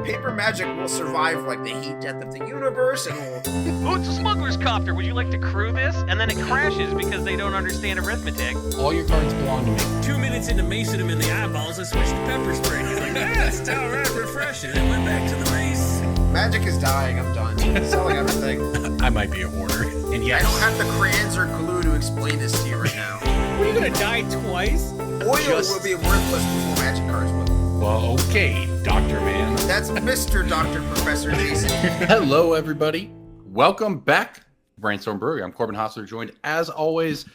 paper magic will survive like the heat death of the universe, and will... Oh, it's a smuggler's copter. Would you like to crew this? And then it crashes because they don't understand arithmetic. All your cards belong to me. 2 minutes into macing him in the eyeballs, I switched to pepper spray. He's like, it's all right, refreshing. And went back to the mace. Magic is dying. I'm done. Selling everything. I might be a hoarder. And yes, I don't have the crayons or glue to explain this to you right now. What, are you gonna die twice? Oil will be worthless before magic cards will. well, okay, Dr. Man. That's Mr. Dr. Professor Jason. Hello, everybody. Welcome back to Brainstorm Brewery. I'm Corbin Hostler, joined as always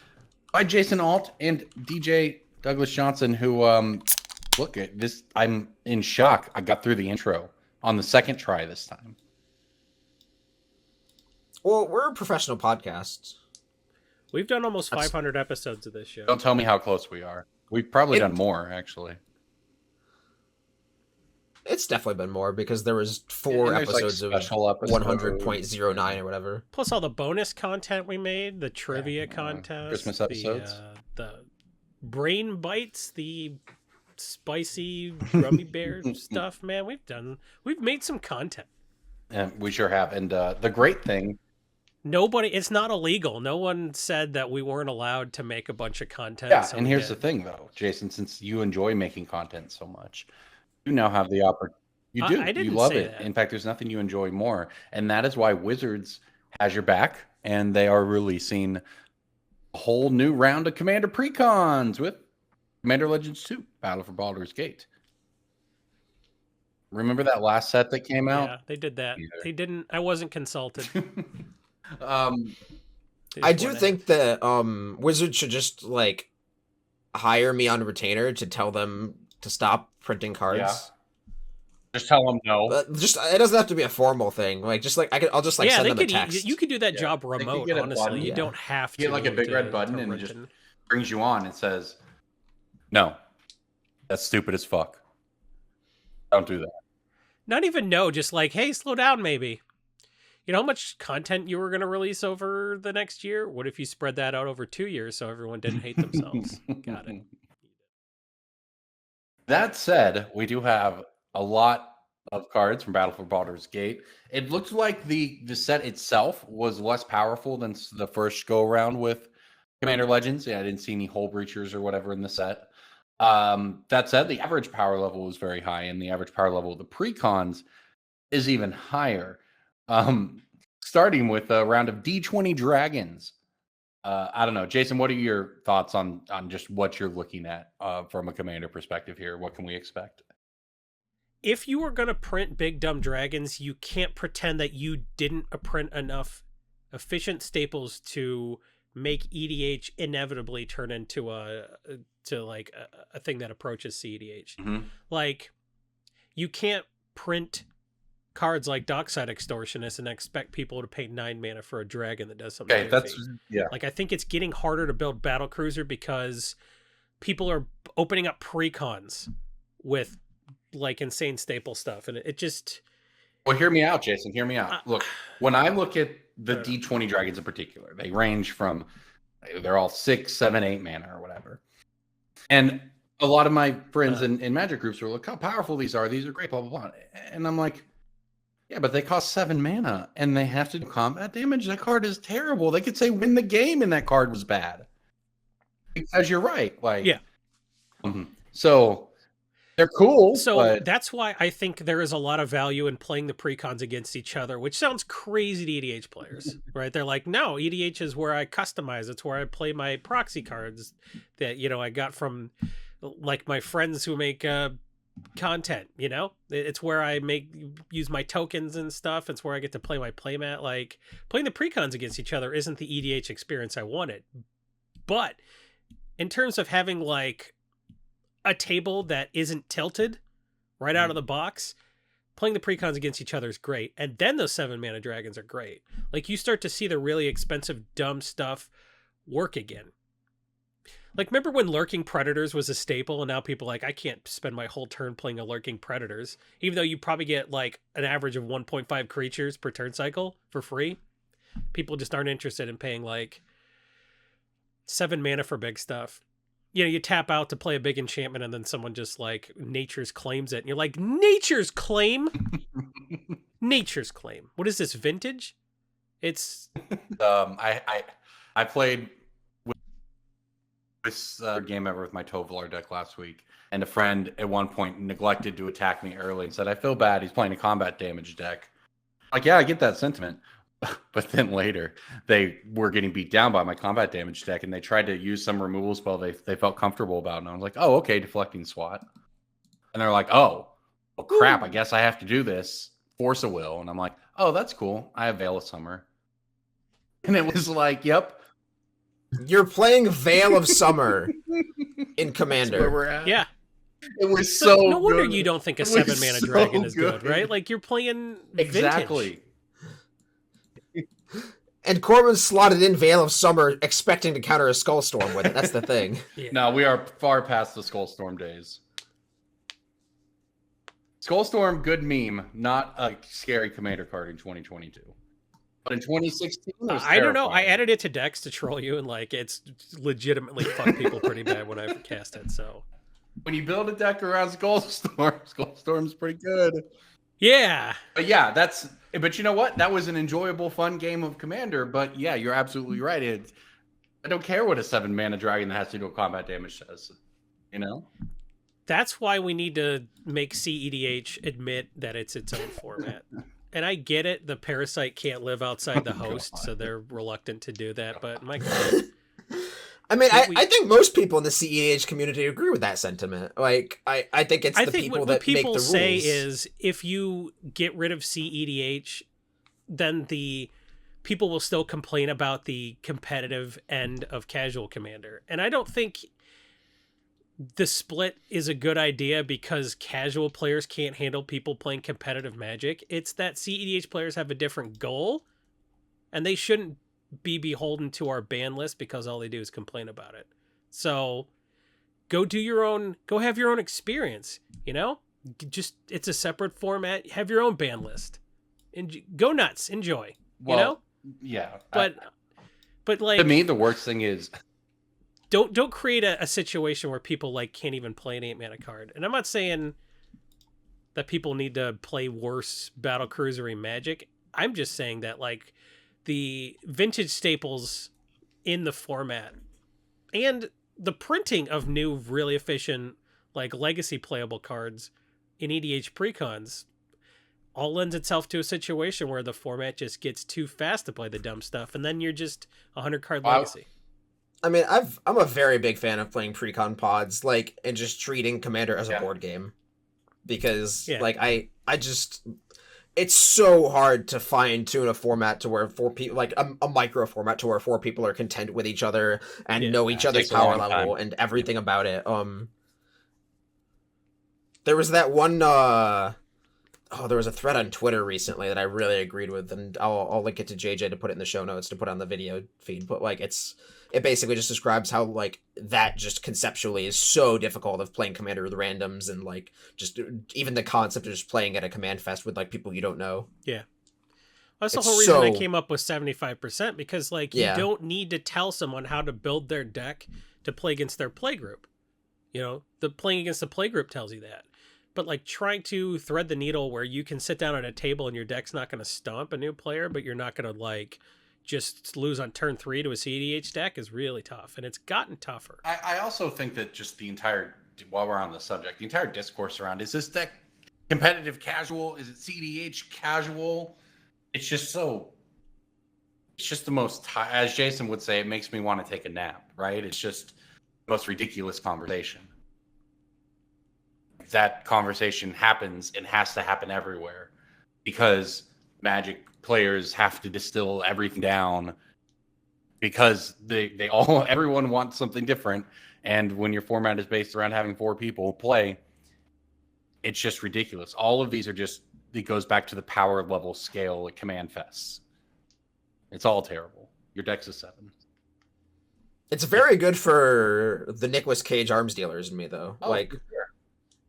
by Jason Alt and DJ Douglas Johnson, who, look at this. I'm in shock. I got through the intro on the second try this time. Well, we're a professional podcast. We've done almost 500 episodes of this show. Don't tell me how close we are. We've probably done more, actually. It's definitely been more because there was four episodes of 100.09 or whatever. Plus all the bonus content we made, the trivia contest, Christmas episodes, the brain bites, the spicy gummy bear stuff. Man, we've made some content. Yeah, we sure have. And the great thing, it's not illegal. No one said that we weren't allowed to make a bunch of content. yeah. So And here's the thing, though, Jason, since you enjoy making content so much, you now have the opportunity. You do. I didn't you love say it. that. In fact, there's nothing you enjoy more, and that is why Wizards has your back, and they are releasing a whole new round of Commander Precons with Commander Legends 2: Battle for Baldur's Gate. Remember that last set that came out? Yeah, they did that. Either. They didn't. I wasn't consulted. I do think that Wizards should just like hire me on retainer to tell them to stop printing cards. Yeah. Just tell them no. Just it doesn't have to be a formal thing. Like just like I'll just like send them a text. You could do that job They remote. could get a Honestly, button. you Yeah. don't have to You get like a big red button and it just brings you on and says, "No, that's stupid as fuck. Don't do that." Not even no, just like, hey, slow down, maybe. You know how much content you were going to release over the next year? What if you spread that out over 2 years so everyone didn't hate themselves? Got it. That said, we do have a lot of cards from Battle for Baldur's Gate. It looks like the set itself was less powerful than the first go around with Commander Legends. Yeah, I didn't see any Hull Breachers or whatever in the set. That said, the average power level was very high, and the average power level of the precons is even higher. Starting with a round of D20 Dragons. I don't know, Jason, what are your thoughts on just what you're looking at from a commander perspective here? What can we expect? If you were going to print Big Dumb Dragons, you can't pretend that you didn't print enough efficient staples to make EDH inevitably turn into a thing that approaches CEDH. Mm-hmm. Like, you can't print cards like Dockside Extortionist and expect people to pay 9 mana for a dragon that does something. Okay, that's yeah. Like, I think it's getting harder to build Battlecruiser because people are opening up precons with like insane staple stuff, and it just. Well, hear me out, Jason. Hear me out. Look, when I look at the D20 Dragons in particular, they range from, they're all 6, 7, 8 mana or whatever. And a lot of my friends in Magic groups were like, how powerful these are. These are great, blah, blah, blah. And I'm like, yeah, but they cost 7 mana and they have to do combat damage. That card is terrible. They could say win the game and that card was bad. Because you're right. Like, yeah. So they're cool. So but that's why I think there is a lot of value in playing the precons against each other, which sounds crazy to EDH players, right? They're like, no, EDH is where I customize. It's where I play my proxy cards that, I got from like my friends who make content, it's where I use my tokens and stuff. It's where I get to play my playmat. Like, playing the precons against each other isn't the EDH experience I wanted. But in terms of having like a table that isn't tilted right out of the box, playing the precons against each other is great. And then those 7 mana dragons are great. Like, you start to see the really expensive, dumb stuff work again. Like, remember when Lurking Predators was a staple, and now people are like, I can't spend my whole turn playing a Lurking Predators, even though you probably get like an average of 1.5 creatures per turn cycle for free. People just aren't interested in paying like 7 mana for big stuff. you tap out to play a big enchantment, and then someone just like Nature's claims it, and you're like, Nature's claim, Nature's claim. What is this, vintage? It's I played this game ever with my Tovolar deck last week, and a friend at one point neglected to attack me early and said, "I feel bad. He's playing a combat damage deck." Like, yeah, I get that sentiment. But then later, they were getting beat down by my combat damage deck, and they tried to use some removal spell they felt comfortable about. And I was like, oh, okay, deflecting SWAT. And they're like, oh crap, I guess I have to do this. Force a will. And I'm like, oh, that's cool. I have Veil of Summer. And it was like, yep. You're playing Veil of Summer in That's Commander. where we're at. yeah. It was so No wonder good. you don't think a It was 7-mana so dragon is good, good. right? Like you're playing vintage. Exactly. And Corbin slotted in Veil of Summer expecting to counter a Skullstorm with it. That's the thing. Yeah. No, we are far past the Skullstorm days. Skullstorm, good meme, not a scary commander card in 2022. But in 2016, it was I don't know. I terrifying. added it to decks to troll you, and like it's legitimately fucked people pretty bad when I cast it. So When you build a deck around Skullstorm, Skullstorm's pretty good. yeah, But yeah, but you know what? That was an enjoyable, fun game of Commander. But yeah, you're absolutely right. I don't care what a 7-mana dragon that has to do combat damage says. You know? that's why we need to make CEDH admit that it's its own format. And I get it. The parasite can't live outside the host, so they're reluctant to do that. But my God. I mean, But I think most people in the CEH community agree with that sentiment. Like, I think it's I the think people what that people make the rules. say is if you get rid of CEDH, then the people will still complain about the competitive end of casual Commander. And I don't think the split is a good idea because casual players can't handle people playing competitive Magic. It's that CEDH players have a different goal, and they shouldn't be beholden to our ban list because all they do is complain about it. So go have your own experience, just, it's a separate format. Have your own ban list and go nuts, enjoy, Yeah. but like, To me, the worst thing is don't create a situation where people like can't even play an 8-mana card. And I'm not saying that people need to play worse battle cruisery Magic. I'm just saying that like the vintage staples in the format and the printing of new really efficient like legacy playable cards in EDH precons all lends itself to a situation where the format just gets too fast to play the dumb stuff, and then you're just 100 card legacy. I mean, I'm a very big fan of playing precon pods, like, and just treating Commander as a board game, because like I just, it's so hard to fine tune a format to where 4 people, like a micro format to where 4 people are content with each other and know each other's takes a power long level time. and everything about it. There was that one. There was a thread on Twitter recently that I really agreed with, and I'll link it to JJ to put it in the show notes to put on the video feed. But like, it basically just describes how like that just conceptually is so difficult of playing Commander with randoms, and like just even the concept of just playing at a command fest with like people you don't know. Yeah. That's the It's whole reason I so- came up with 75%, because like you don't need to tell someone how to build their deck to play against their playgroup. The playing against the playgroup tells you that. But like trying to thread the needle where you can sit down at a table and your deck's not going to stomp a new player, but you're not going to like just lose on turn 3 to a CDH deck is really tough, and it's gotten tougher. I also think that just while we're on the subject, the entire discourse around, is this deck competitive casual? Is it CDH casual? It's just the most, as Jason would say, it makes me want to take a nap, right? It's just the most ridiculous conversation. That conversation happens and has to happen everywhere because Magic players have to distill everything down because everyone wants something different. And when your format is based around having 4 people play, it's just ridiculous. All of these it goes back to the power level scale at command fests. It's all terrible. Your deck's a 7. It's very good for the Nicolas Cage arms dealers in me though. Oh, like, for sure.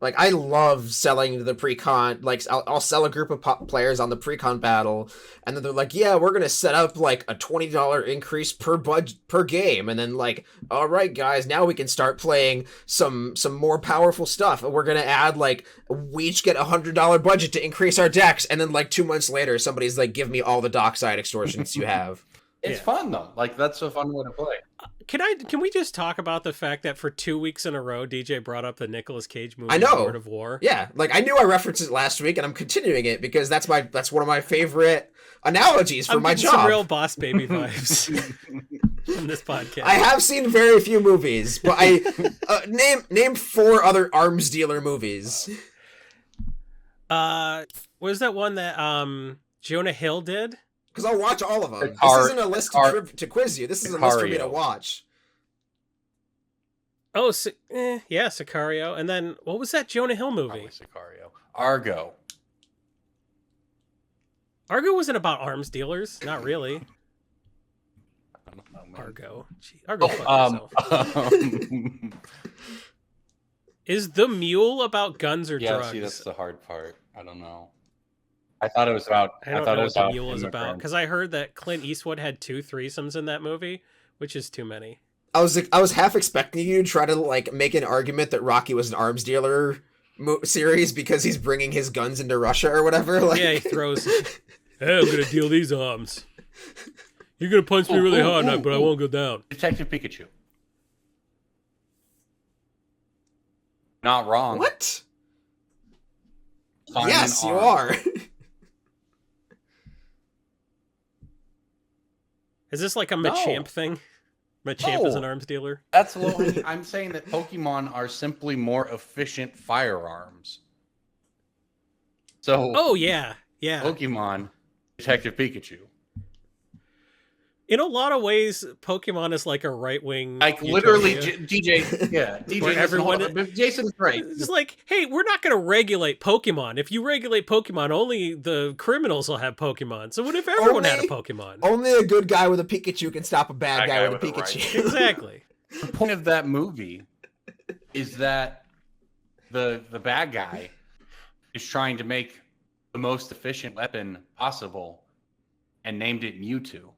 Like, I love selling the pre-con. Like, I'll sell a group of players on the pre-con battle, and then they're like, "Yeah, we're gonna set up like a $20 increase per game," and then like, "All right, guys, now we can start playing some more powerful stuff, and we're gonna add like we each get $100 budget to increase our decks," and then like 2 months later, somebody's like, "Give me all the dockside extortions you have." It's fun though. Like that's a fun way to play. Can we just talk about the fact that for 2 weeks in a row, DJ brought up the Nicolas Cage movie, I know. Lord of War? Yeah, like I knew I referenced it last week, and I'm continuing it because that's one of my favorite analogies for I'm my getting job. some real Boss Baby vibes from this podcast. I have seen very few movies, but I name 4 other arms dealer movies. What was that one that Jonah Hill did? Because I'll watch all of them. This isn't a list to quiz you. This is a list for me to watch. Oh, yeah, Sicario. And then, what was that Jonah Hill movie? Probably Sicario. Argo. Argo wasn't about arms dealers. Not really. I don't know, man. Argo. Gee, Argo fuck yourself. Is The Mule about guns or drugs? See, that's the hard part. I don't know. I thought it was about. I don't know what The Mule is about, because I heard that Clint Eastwood had 2 threesomes in that movie, which is too many. I was half expecting you to try to like make an argument that Rocky was an arms dealer series because he's bringing his guns into Russia or whatever. Like... Yeah, he throws. Hey, I'm gonna deal these arms. You're gonna punch me really hard, but I won't go down. Detective Pikachu. Not wrong. What? Find yes, an you arm. are. Is this like a Machamp thing? Machamp is an arms dealer? That's low. I'm saying that Pokemon are simply more efficient firearms. So. Oh yeah, yeah. Pokemon, Detective Pikachu. In a lot of ways, Pokemon is like a right-wing. Like literally, DJ. Yeah, DJ. Everyone. Jason's right. It's like, hey, we're not going to regulate Pokemon. If you regulate Pokemon, only the criminals will have Pokemon. So what if everyone had a Pokemon? Only a good guy with a Pikachu can stop a bad guy with a Pikachu. Right. Exactly. The point of that movie is that the bad guy is trying to make the most efficient weapon possible and named it Mewtwo.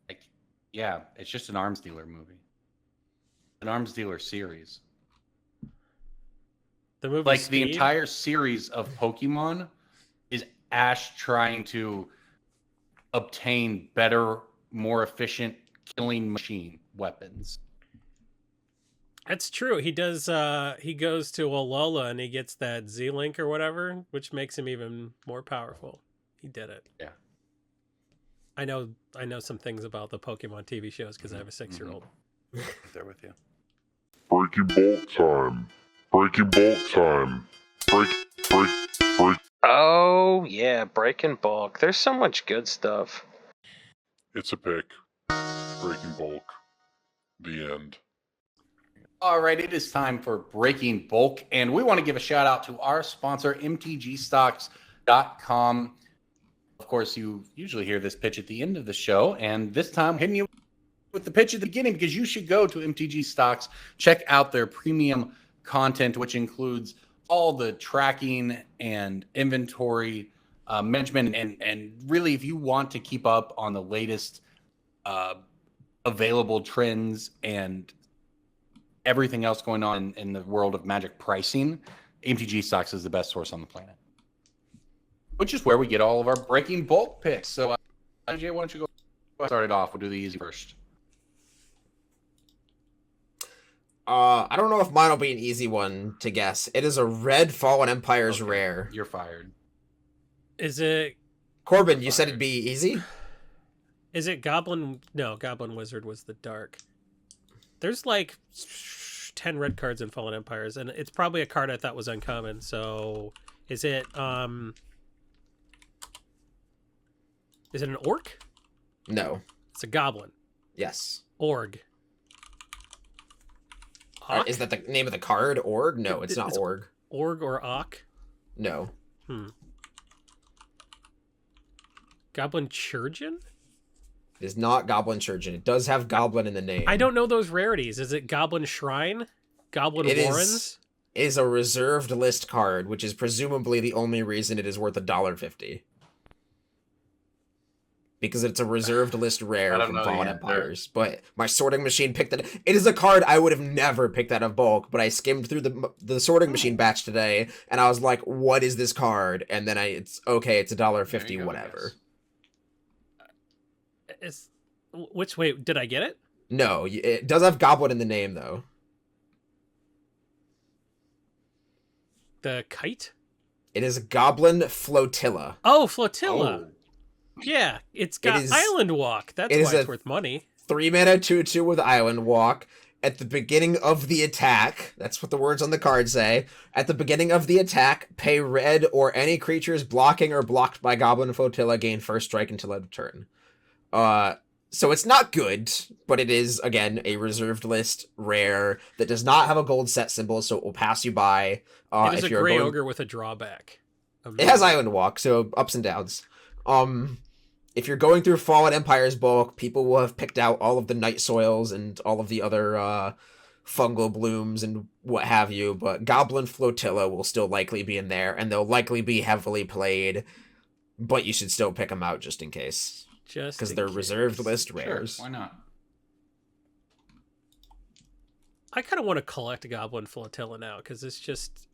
Like, yeah, it's just an arms dealer movie. An arms dealer series. The movie like Speed? The entire series of Pokemon is Ash trying to obtain better, more efficient killing machine weapons. That's true. He does. He goes to Alola and he gets that Z-Link or whatever, which makes him even more powerful. He did it. Yeah. I know some things about the Pokemon TV shows because I have a 6-year-old. Right there with you. Breaking Bolt time. Breaking Bolt time. Break. Oh, yeah, Breaking Bulk. There's so much good stuff. It's a pick. Breaking Bulk. The end. All right, it is time for Breaking Bulk, and we want to give a shout out to our sponsor, mtgstocks.com. Of course, you usually hear this pitch at the end of the show, and this time I'm hitting you with the pitch at the beginning because you should go to MTG Stocks, check out their premium content, which includes all the tracking and inventory management, and really, if you want to keep up on the latest available trends and everything else going on in the world of Magic pricing, MTG Stocks is the best source on the planet, which is where we get all of our Breaking Bulk picks. So, AJ, why don't you go start it off? We'll do the easy first. I don't know if mine will be an easy one to guess. It is a red Fallen Empires rare. You're fired. Is it Corbin? You said it'd be easy. Is it Goblin? No, Goblin Wizard was the dark. There's like 10 red cards in Fallen Empires, and it's probably a card I thought was uncommon. So, is it an orc? No. It's a goblin. Yes. Org. Is that the name of the card? Org? No, it's not org. Org or Ock? No. Goblin Churgeon? It is not Goblin Churgeon. It does have Goblin in the name. I don't know those rarities. Is it Goblin Shrine? Goblin It Warrens? is a reserved list card, which is presumably the only reason it is worth $1.50. Because it's a reserved list I rare don't from know the Fallen answer. Empires. But my sorting machine picked it. It is a card I would have never picked out of bulk, but I skimmed through the sorting machine batch today, and I was like, what is this card? And then it's okay, it's $1.50, There you go, I whatever. guess. Wait, did I get it? No, it does have Goblin in the name, though. The kite? It is a Goblin Flotilla. Oh, Flotilla. Oh. Yeah, it's got is- Island Walk. That's it why is it's a- worth money. 3-mana 2/2 with Island Walk. At the beginning of the attack, that's what the words on the card say. At the beginning of the attack, pay red or any creatures blocking or blocked by Goblin Flotilla gain first strike until end of turn. So it's not good, but it is, again, a reserved list rare that does not have a gold set symbol, so it will pass you by. It is if a you're gray going... ogre with a drawback. It has Island Walk, so ups and downs. If you're going through Fallen Empire's bulk, people will have picked out all of the Night Soils and all of the other fungal blooms and what have you, but Goblin Flotilla will still likely be in there, and they'll likely be heavily played, but you should still pick them out just in case. Just Because in they're case. reserved list Sure, rares. why not? I kind of want to collect Goblin Flotilla now because it's just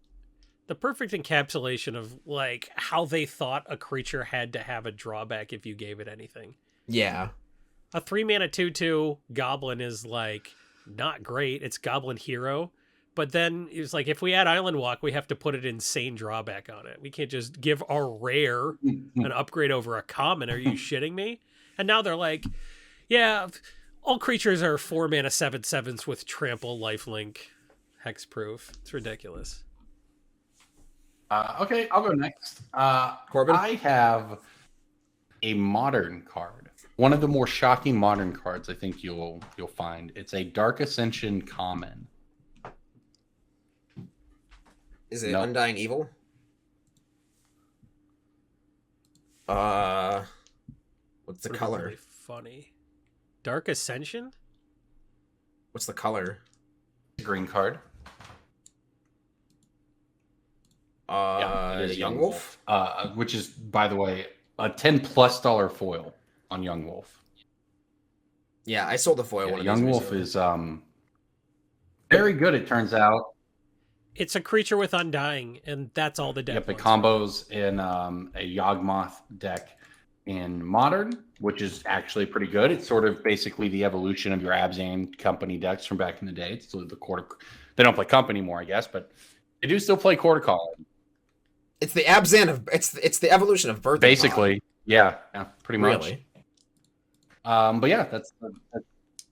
the perfect encapsulation of like how they thought a creature had to have a drawback if you gave it anything. Yeah. A 3-mana 2/2 Goblin is like not great. It's Goblin Hero. But then it's like if we add Island Walk, we have to put an insane drawback on it. We can't just give our rare an upgrade over a common. Are you shitting me? And now they're like, yeah, all creatures are 4-mana 7/7s with trample, lifelink, hexproof. It's ridiculous. Okay, I'll go next. Corbin? I have a modern card. One of the more shocking modern cards I think you'll find. It's a Dark Ascension common. Is it No. Undying Evil? What's the color? Really funny. Dark Ascension? What's the color? Green card. It is Young Wolf? Which is, by the way, a $10+ foil on Young Wolf. Yeah, I sold the foil Yeah, one of Young these Wolf recently. is very good, it turns out. It's a creature with Undying, and that's all the deck Yep, it wants. combos in a Yawgmoth deck in Modern, which is actually pretty good. It's sort of basically the evolution of your Abzan Company decks from back in the day. It's still the quarter. They don't play Company more, I guess, but they do still play Quarter Call. It's the Abzan of it's the evolution of Birth. Basically, yeah, pretty much. Really? But yeah, that's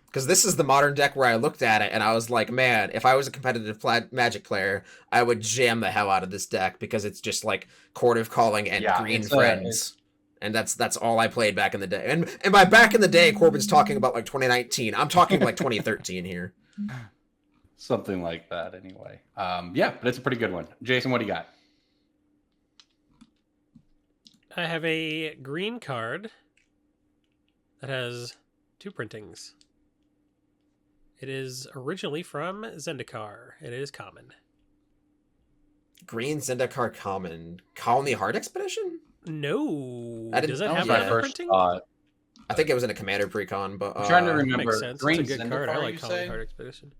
Because this is the modern deck where I looked at it and I was like, man, if I was a competitive Magic player, I would jam the hell out of this deck because it's just like Court of Calling and Yeah, Green it's, Friends. And that's all I played back in the day. And by back in the day, Corbin's talking about like 2019. I'm talking like 2013 here. something like that anyway. Yeah, but it's a pretty good one. Jason, what do you got? I have a green card that has 2 printings. It is originally from Zendikar. It is common. Green Zendikar Common. Colony Heart Expedition? No. I didn't- Does that that have was my that first printing? thought. I think it was in a Commander Precon, but I'm trying to Makes remember. sense. Green It's a good card. I Zendikar, like you Colony say? Heart Expedition.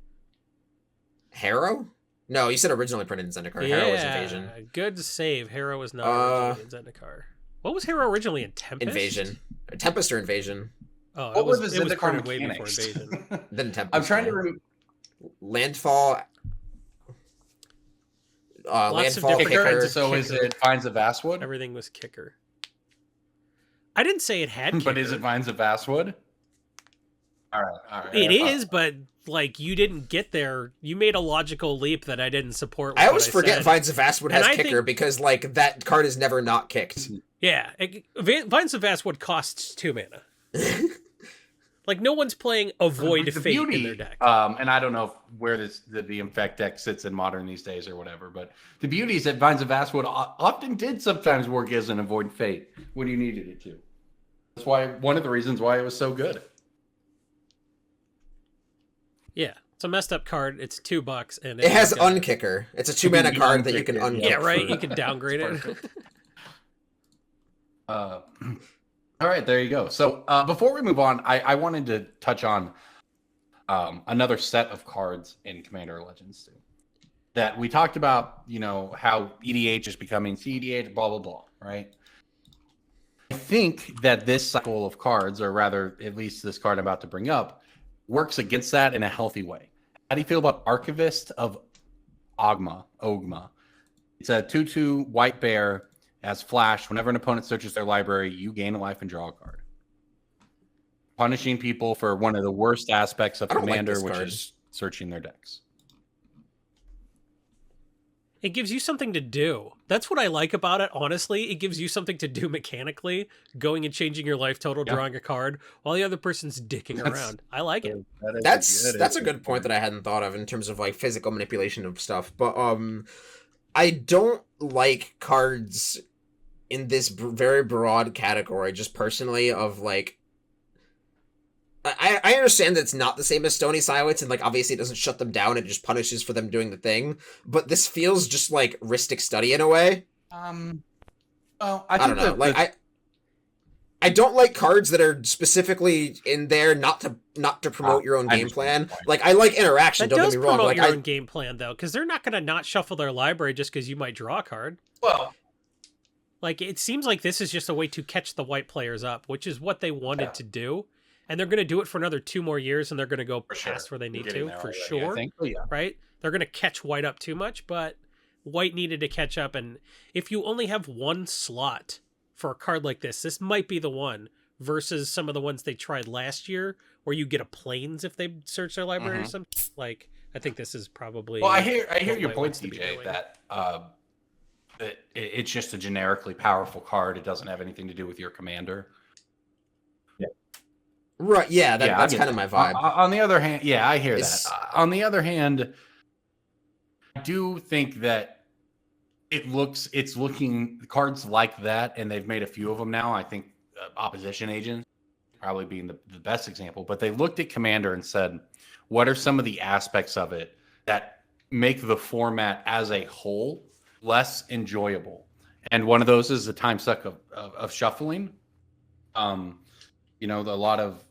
Harrow? No, you said originally printed in Zendikar. Harrow was Invasion. Good save. Harrow was not Uh, originally in Zendikar. What was Harrow originally in Tempest? Invasion. Tempest or Invasion? Oh, What it was, were the it was Zendikar printed way before mechanics? Invasion. Then Tempest. I'm trying to yeah. remember. Landfall. Lots of Landfall different Kicker. kinds of So is kicker. it Vines of Vastwood? Everything was kicker. I didn't say it had kicker. But is it Vines of Vastwood? All right. It is, but like you didn't get there. You made a logical leap that I didn't support. I with always what forget said. Vines of Vastwood has And I kicker think- because like that card is never not kicked. Yeah, Vines of Vastwood costs 2 mana. Like no one's playing Avoid The Fate beauty, in their deck. and I don't know where the Infect deck sits in Modern these days or whatever, but the beauty is that Vines of Vastwood often did sometimes work as an Avoid Fate when you needed it to. That's why one of the reasons why it was so good. Yeah, It's a messed up card. It's $2, and It has like Unkicker. It's a 2-mana can card that you can unkick it, unkick. Yeah, right. for- You can downgrade it. All right, there you go. So before we move on, I wanted to touch on another set of cards in Commander Legends too. That we talked about, how EDH is becoming CEDH, blah, blah, blah, right? I think that this cycle of cards, or rather, at least this card I'm about to bring up, works against that in a healthy way. How do you feel about Archivist of Ogma? It's a 2/2 white bear, has flash. Whenever an opponent searches their library, you gain a life and draw a card. Punishing people for one of the worst aspects of I don't like Commander, this which card. is searching their decks. It gives you something to do. That's what I like about it, honestly. It gives you something to do mechanically, going and changing your life total, Yeah. drawing a card, while the other person's dicking around. I like it. That's a good point that I hadn't thought of in terms of like physical manipulation of stuff. But I don't like cards in this very broad category, just personally, of like. I understand that it's not the same as Stony Silence, and like obviously it doesn't shut them down; it just punishes for them doing the thing. But this feels just like Ristic Study in a way. Well, I don't know. I don't like cards that are specifically in there not to promote your own I game understand plan. the point. Like I like interaction. That Don't does get me wrong. promote Like your I own game plan, though, because they're not going to not shuffle their library just because you might draw a card. well, Like, it seems like this is just a way to catch the white players up, which is what they wanted to do. And they're going to do it for another 2 more years, and they're going to go for sure. past where they need Getting to, there for already, sure. I think. But yeah. Right? They're going to catch white up too much, but white needed to catch up. And if you only have one slot for a card like this might be the one versus some of the ones they tried last year where you get a planes if they search their library or something. Like, I think this is probably... Well, I hear what your white point, wants to be DJ, doing. that it's just a generically powerful card. It doesn't have anything to do with your commander. right, yeah, Yeah, I that's get kind of that. my vibe. On the other hand, yeah, I hear It's- that. On the other hand, I do think that it's looking cards like that, and they've made a few of them now. I think Opposition Agent probably being the best example, but they looked at Commander and said, what are some of the aspects of it that make the format as a whole less enjoyable? And one of those is the time suck of shuffling. A lot of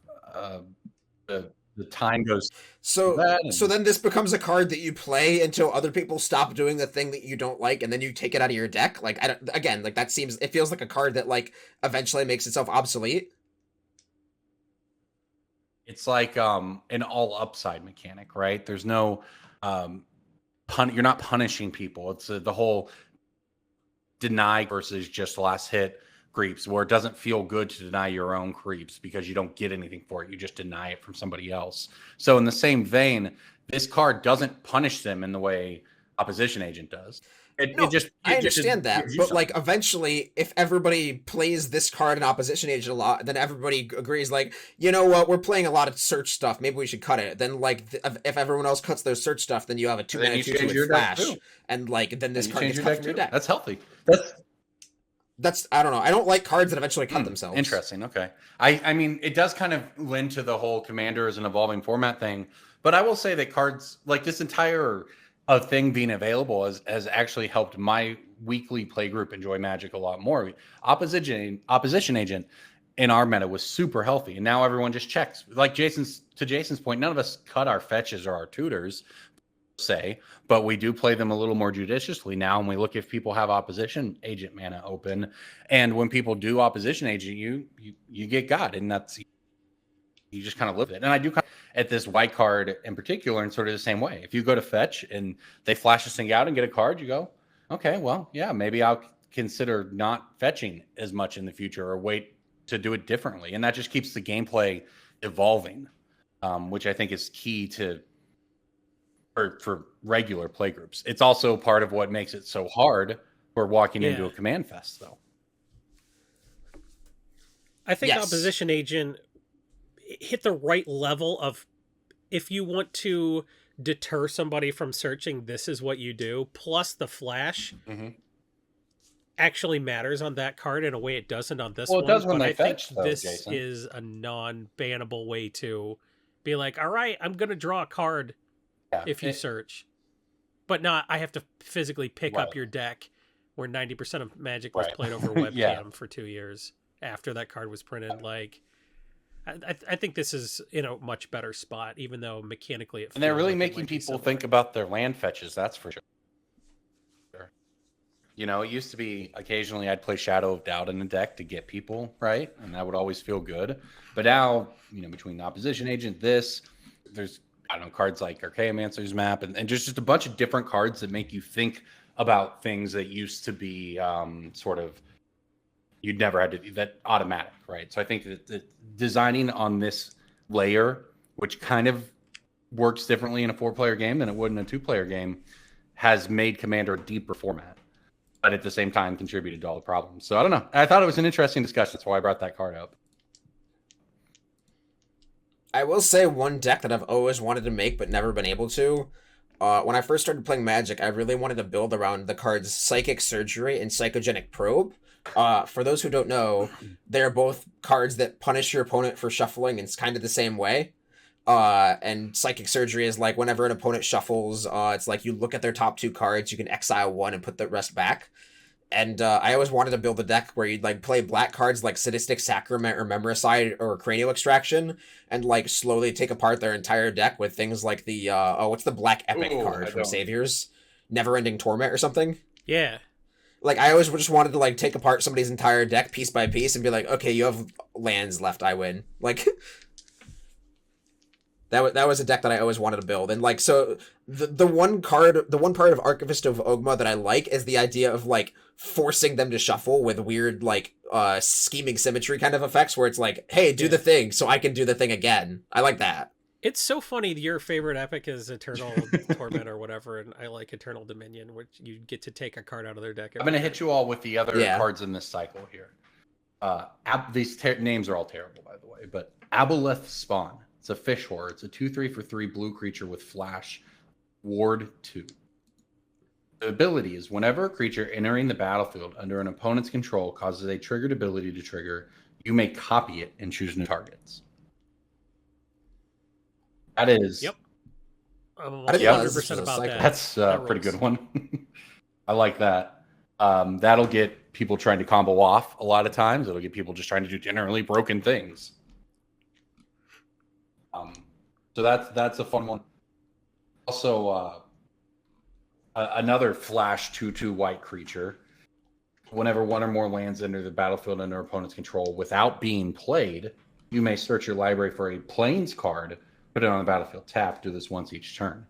the time goes. So that and- so then this becomes a card that you play until other people stop doing the thing that you don't like, and then you take it out of your deck. Like it feels like a card that like eventually makes itself obsolete. It's like an all upside mechanic, right? There's no you're not punishing people. It's the whole deny versus just last hit creeps, where it doesn't feel good to deny your own creeps because you don't get anything for it. You just deny it from somebody else. So in the same vein, this card doesn't punish them in the way Opposition Agent does. I understand that, but like eventually, if everybody plays this card in Opposition Agent a lot, then everybody agrees, like, you know what, we're playing a lot of search stuff. Maybe we should cut it. Then, like, if everyone else cuts their search stuff, then you have a 2-mana 2/2 with flash, and like, then this card gets cut from your deck. That's healthy. That's I don't know. I don't like cards that eventually cut themselves. Interesting. Okay. I mean, it does kind of lend to the whole Commander as an evolving format thing, but I will say that cards like this entire thing being available has actually helped my weekly play group enjoy Magic a lot more. Opposition Agent in our meta was super healthy, and now everyone just checks. Like Jason's point, none of us cut our fetches or our tutors, say, but we do play them a little more judiciously now, and we look if people have Opposition Agent mana open, and when people do Opposition Agent, you get God, and that's, you just kind of live it. And I do kind of, at this white card in particular, in sort of the same way. If you go to fetch and they flash this thing out and get a card, you go, okay, well, yeah, maybe I'll consider not fetching as much in the future, or wait to do it differently. And that just keeps the gameplay evolving, which I think is key for regular play groups. It's also part of what makes it so hard for walking into a command fest, though. I think Yes. Opposition Agent hit the right level of, if you want to deter somebody from searching, this is what you do. Plus the flash actually matters on that card in a way it doesn't on this one. Well, it does when but they I think fetch, though, this Jason. is a non-bannable way to be like, all right, I'm going to draw a card Yeah, if you search. But not, I have to physically pick up your deck, where 90% of Magic was played over webcam Yeah. for 2 years after that card was printed. Like, I think this is in a much better spot, even though mechanically it And they're feels really like it making might be people similar. think about their land fetches, that's for sure. You know, it used to be occasionally I'd play Shadow of Doubt in a deck to get people, right? And that would always feel good. But now, you know, between the Opposition Agent, there's, I don't know, cards like Archaeomancer's Map, and just a bunch of different cards that make you think about things that used to be sort of, you'd never had to do that automatic, right? So I think that designing on this layer, which kind of works differently in a 4-player game than it would in a 2-player game, has made Commander a deeper format, but at the same time contributed to all the problems. So I don't know. I thought it was an interesting discussion. That's why I brought that card up. I will say one deck that I've always wanted to make but never been able to. When I first started playing Magic, I really wanted to build around the cards Psychic Surgery and Psychogenic Probe. For those who don't know, they're both cards that punish your opponent for shuffling, and it's kind of the same way. And Psychic Surgery is like whenever an opponent shuffles, it's like you look at their top 2 cards, you can exile one and put the rest back. And I always wanted to build a deck where you'd like play black cards like Sadistic Sacrament or Memoricide or Cranial Extraction, and like slowly take apart their entire deck with things like the what's the black epic card from Saviors? Never-Ending Torment or something? Yeah. Like, I always just wanted to like take apart somebody's entire deck piece by piece and be like, okay, you have lands left, I win. Like, that was a deck that I always wanted to build. And like, so the one part of Archivist of Ogma that I like is the idea of like forcing them to shuffle with weird like scheming symmetry kind of effects, where it's like, hey, do the thing so I can do the thing again. I like that. It's so funny. Your favorite epic is Eternal Torment or whatever, and I like Eternal Dominion, which you get to take a card out of their deck. I'm going to hit you all with the other cards in this cycle here. These names are all terrible, by the way, but Aboleth Spawn. It's a fish horror. It's a 2/3 for 3 blue creature with flash. Ward 2. The ability is whenever a creature entering the battlefield under an opponent's control causes a triggered ability to trigger, you may copy it and choose new targets. That is... Yep. I'm I didn't realize 100% this was a about cycle. that. That's a That pretty rules. good one. I like that. That'll get people trying to combo off a lot of times. It'll get people just trying to do generally broken things. So that's a fun one. Also, another flash 2/2 white creature. Whenever one or more lands enter the battlefield under opponent's control without being played, you may search your library for a plains card, put it on the battlefield, tap, do this once each turn.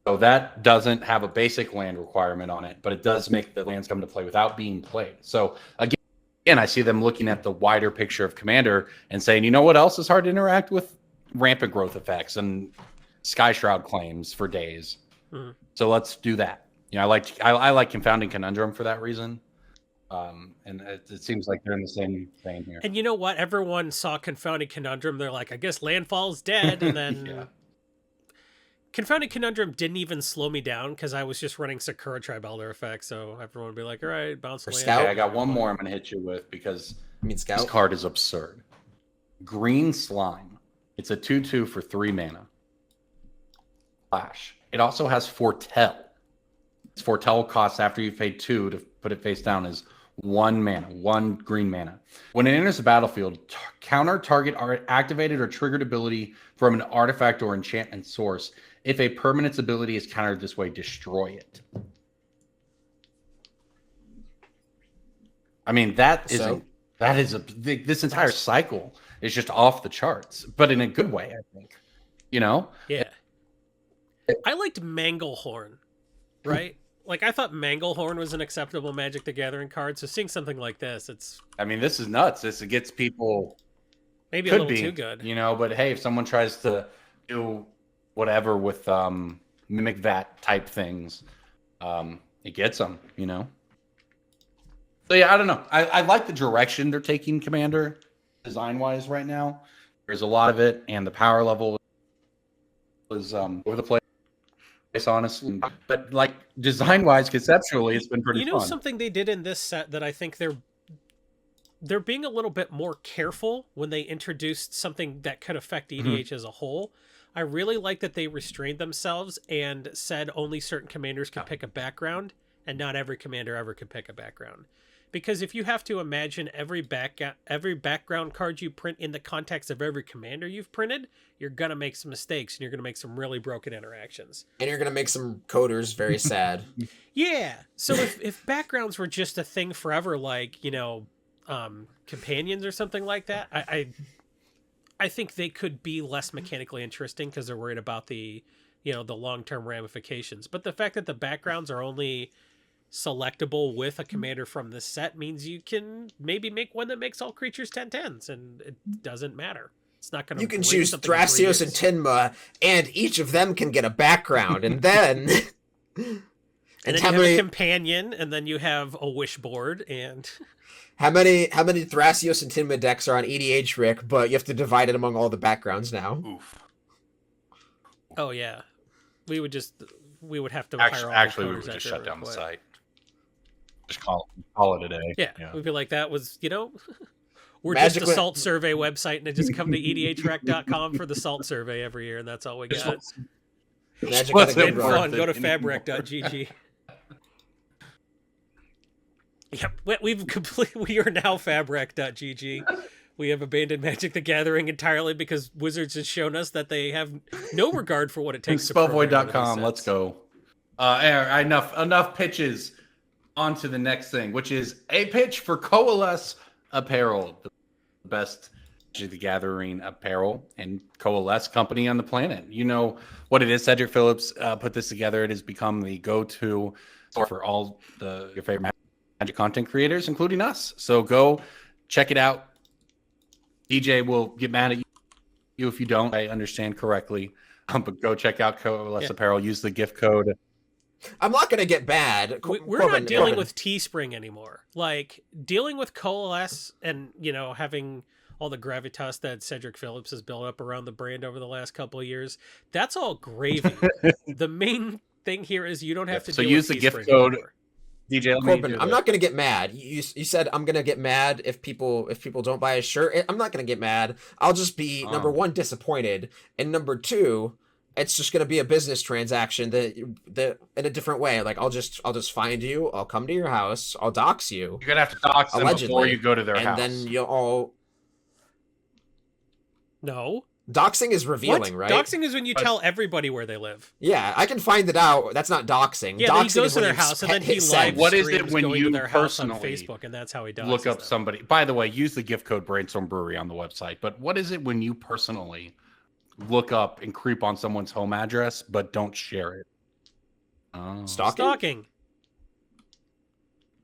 So that doesn't have a basic land requirement on it, but it does make the lands come to play without being played. So again, I see them looking at the wider picture of Commander and saying, you know what else is hard to interact with? Rampant growth effects and Sky Shroud claims for days. Mm-hmm. So let's do that. You know, I like Confounding Conundrum for that reason. And it seems like they're in the same vein here. And you know what? Everyone saw Confounding Conundrum. They're like, I guess Landfall's dead. And then Yeah. Confounding Conundrum didn't even slow me down because I was just running Sakura Tribe Elder effect. So everyone would be like, all right, bounce For land. Scout? Okay, I got one more I'm going to hit you with because I mean, Scout. this card is absurd. Green Slime. It's a 2/2 for 3 mana. Flash. It also has Foretell. Its Foretell costs after you've paid 2 to put it face down is 1 mana, 1 green mana. When it enters the battlefield, counter target activated or triggered ability from an artifact or enchantment source. If a permanent's ability is countered this way, destroy it. I mean, this entire cycle is just off the charts, but in a good way, I think. You know? Yeah. I liked Manglehorn, right? Like, I thought Manglehorn was an acceptable Magic the Gathering card, so seeing something like this, it's I mean, this is nuts. This gets people maybe a could little be too good. You know, but hey, if someone tries to do whatever with mimic that type things, it gets them, you know. So yeah, I don't know. I like the direction they're taking Commander design wise right now. There's a lot of it, and the power level is over the place, honestly. But like design wise, conceptually, it's been pretty You know fun. something they did in this set that I think they're being a little bit more careful when they introduced something that could affect EDH as a whole. I really like that they restrained themselves and said only certain commanders can pick a background, and not every commander ever could pick a background. Because if you have to imagine every background card you print in the context of every commander you've printed, you're going to make some mistakes, and you're going to make some really broken interactions. And you're going to make some coders very sad. Yeah. So if backgrounds were just a thing forever, like, companions or something like that, I think they could be less mechanically interesting because they're worried about the long-term ramifications. But the fact that the backgrounds are only selectable with a commander from this set means you can maybe make one that makes all creatures 10/10s, and it doesn't matter. It's not going to. You can choose Thrasios and Tinma, and each of them can get a background, and then and then you have a companion, and then you have a wish board, and how many Thrasios and Tinma decks are on EDH, Rick? But you have to divide it among all the backgrounds now. Oof. Oh yeah, we would have to actually we would just shut down the site. Just call it a day. Yeah, we'd be like, that was, we're Magically... just a salt survey website, and it just come to edhrec.com for the salt survey every year, and that's all we got. Magic It's been fun. Go to fabrec.gg. Yep, we are now fabrec.gg. We have abandoned Magic the Gathering entirely because Wizards has shown us that they have no regard for what it takes. Spellvoid.com, let's go. Enough pitches. On to the next thing, which is a pitch for Coalesce Apparel, the best Magic the Gathering apparel and Coalesce company on the planet. You know what it is. Cedric Phillips put this together. It has become the go-to for all your favorite Magic content creators, including us. So go check it out. DJ will get mad at you if you don't. I understand correctly. But go check out Coalesce Apparel. Use the gift code. I'm not going to get bad. We're not dealing with Teespring anymore. Like, dealing with Coalesce and, having all the gravitas that Cedric Phillips has built up around the brand over the last couple of years, that's all gravy. The main thing here is you don't have to deal use with the Teespring gift code. anymore. DJ, Corbin, I'm not going to get mad. You said I'm going to get mad if people don't buy a shirt. I'm not going to get mad. I'll just be, number one, disappointed, and number two, it's just going to be a business transaction that in a different way. Like, I'll just find you. I'll come to your house. I'll dox you. You're going to have to dox them before you go to their house. And then you'll all... No. Doxing is revealing, right? Doxing is when you tell everybody where they live. Yeah, I can find it out. That's not doxing. Yeah, doxing he goes to their house, and then he live What is it when going you to their house on personally Facebook, and that's how he does. Look up somebody. By the way, use the gift code Brainstorm Brewery on the website. But what is it when you personally look up and creep on someone's home address, but don't share it? Stalking.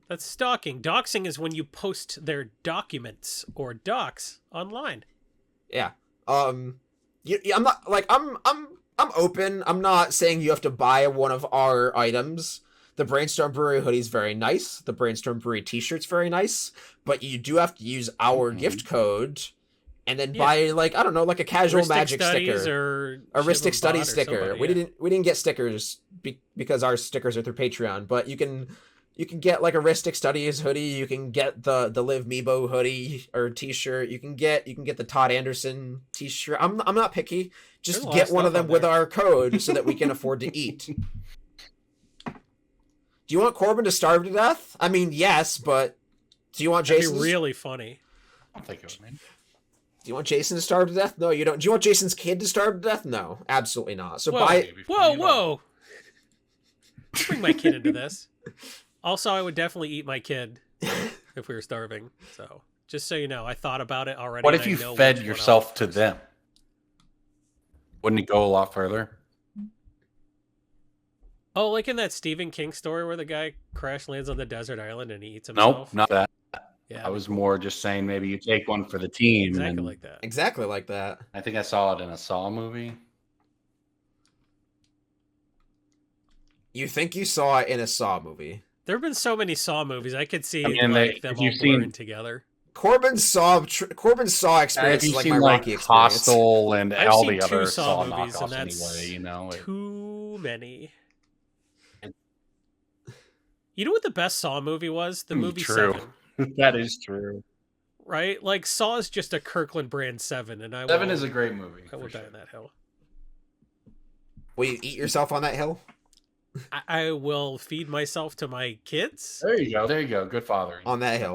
That's stalking. Doxing is when you post their documents or docs online. Yeah. I'm not like I'm open. I'm not saying you have to buy one of our items. The Brainstorm Brewery hoodie is very nice. The Brainstorm Brewery t-shirt's very nice, but you do have to use our gift code and then buy like, I don't know, like a casual Ristic Magic Studies sticker or a Ristic Studies Bot or sticker. somebody, We didn't get stickers because our stickers are through Patreon, but you can get like a Ristic Studies hoodie. You can get the Liv Meebo hoodie or t-shirt. You can get the Todd Anderson t-shirt. I'm not picky. Just get one of them with our code so that we can afford to eat. Do you want Corbin to starve to death? I mean, yes, but do you want Jason? That'd be really funny. I don't think it would, man. Do you want Jason to starve to death? No, you don't. Do you want Jason's kid to starve to death? No, absolutely not. So Whoa! Bring my kid into this. Also, I would definitely eat my kid if we were starving. So, just so you know, I thought about it already. What if you fed yourself to them? Wouldn't it go a lot further? Oh, like in that Stephen King story where the guy crash lands on the desert island and he eats himself? Nope, not that. Yeah, I was more just saying maybe you take one for the team. Exactly like that. Exactly like that. I think I saw it in a Saw movie. You think you saw it in a Saw movie? There have been so many Saw movies. I could see them all blurring together. Corbin's Saw experience is like my Rocky experience. Hostel and I've all seen the other two Saw movies, and knockoffs that's anyway. You know, too many. You know what the best Saw movie was? The movie True. 7. That is true. Right? Like, Saw is just a Kirkland brand 7, and I 7 is a great movie. I will for die sure. on that hill. Will you eat yourself on that hill? I will feed myself to my kids. There you go. There you go. Good fathering. On that hill.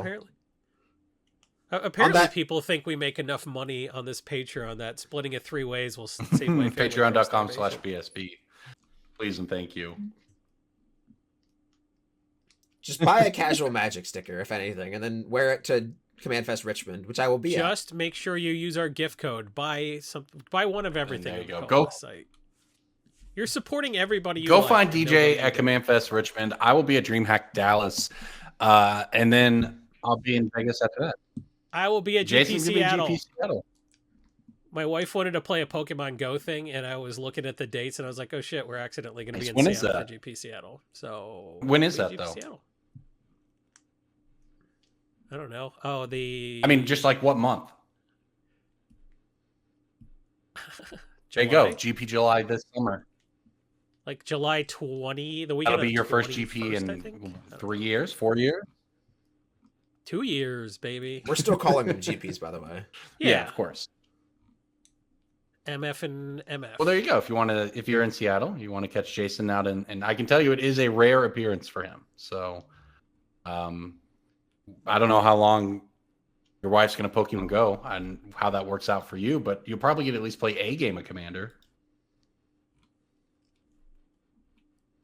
Apparently that- people think we make enough money on this Patreon that splitting it 3 ways will save my family. Patreon.com/BSB. Please and thank you. Just buy a casual Magic sticker, if anything, and then wear it to Command Fest Richmond, which I will be at. Just make sure you use our gift code. Buy one of everything. there you on go. the site. You're supporting everybody. You Go like, find and DJ nobody at you Command Fest Richmond. I will be at DreamHack Dallas, and then I'll be in Vegas after that. I will be at GP Jason's gonna be at Seattle. GP Seattle. My wife wanted to play a Pokemon Go thing, and I was looking at the dates, and I was like, "Oh shit, we're accidentally going to be in When is Seattle that? for GP Seattle." So When is we'll be that, at GP though? Seattle. I don't know. Oh, I mean, just like what month? There you go. July? GP July this summer. Like July 20, the weekend. That'll be of your first GP 21st, I think? in Oh, 3 years, 4 years. 2 years, baby. We're still calling them GPs, by the way. Yeah, Of course. MF and MF. Well, there you go. If you're in Seattle, you want to catch Jason out, and I can tell you it is a rare appearance for him. So, I don't know how long your wife's going to Pokemon Go and how that works out for you, but you'll probably get at least play a game of Commander.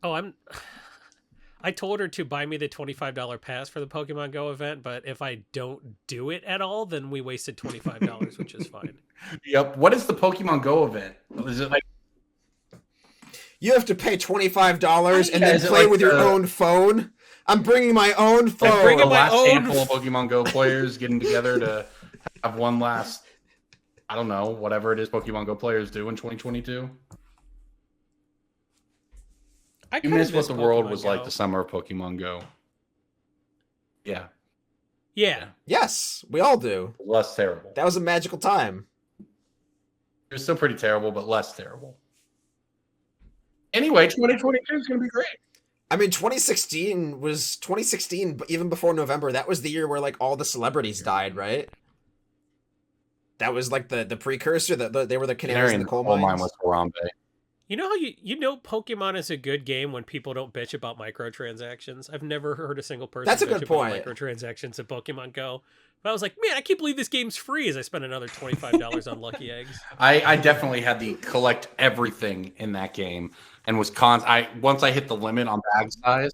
Oh, I told her to buy me the $25 pass for the Pokemon Go event, but if I don't do it at all, then we wasted $25, which is fine. Yep. What is the Pokemon Go event? Is it like You have to pay $25 and Yeah, then is it play like with your the- own phone. I'm bringing my own phone. bringing the my last own handful of Pokemon Go players getting together to have one last, I don't know, whatever it is Pokemon Go players do in 2022? I You kinda miss what miss the world Pokemon was Go. like the summer of Pokemon Go. Yeah, Yeah. Yes, we all do. less terrible. That was a magical time. It was still pretty terrible, but less terrible. Anyway, 2022 is going to be great. I mean, 2016, but even before November, that was the year where like all the celebrities died, right? That was like the precursor. That they were the canaries in the coal mines. was Harambe. You know how you know Pokemon is a good game when people don't bitch about microtransactions? I've never heard a single person That's a bitch good about point. microtransactions in Pokemon Go. But I was like, man, I can't believe this game's free as I spent another $25 on Lucky Eggs. I definitely had to collect everything in that game and was once I hit the limit on bag size.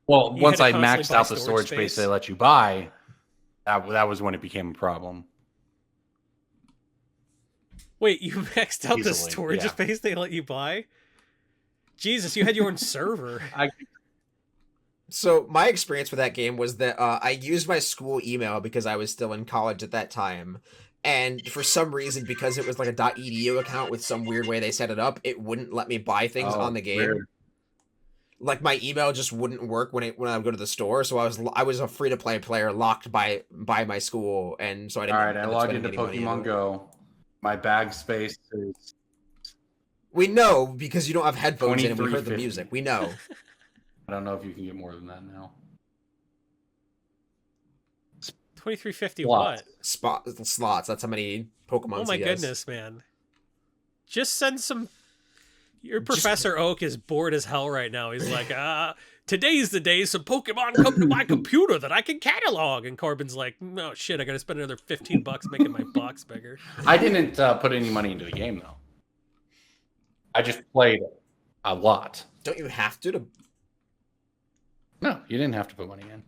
Well, You once had I to maxed constantly out buy the storage storage space space. they let you buy, that was when it became a problem. Wait, you maxed out the Easily, storage yeah. space they let you buy? Jesus, you had your own server. So my experience with that game was that I used my school email because I was still in college at that time. And for some reason, because it was like a .edu account with some weird way they set it up, it wouldn't let me buy things on the game. Weird. Like my email just wouldn't work when I would go to the store. So I was a free to play player locked by my school, and so I didn't. All right, I end up logged spending into any money Pokemon Go. My bag space is We know because you don't have headphones in and we heard the 23.50. music. We know. I don't know if you can get more than that now. 2350 Slots. what? Slots. That's how many Pokemon. Oh my he has. goodness, man. Just send some. Your Professor Oak is bored as hell right now. He's like, today's the day some Pokemon come to my computer that I can catalog. And Corbin's like, no shit, I gotta spend another $15 making my box bigger. I didn't put any money into the game though. I just played a lot. Don't you have to? No, you didn't have to put money in.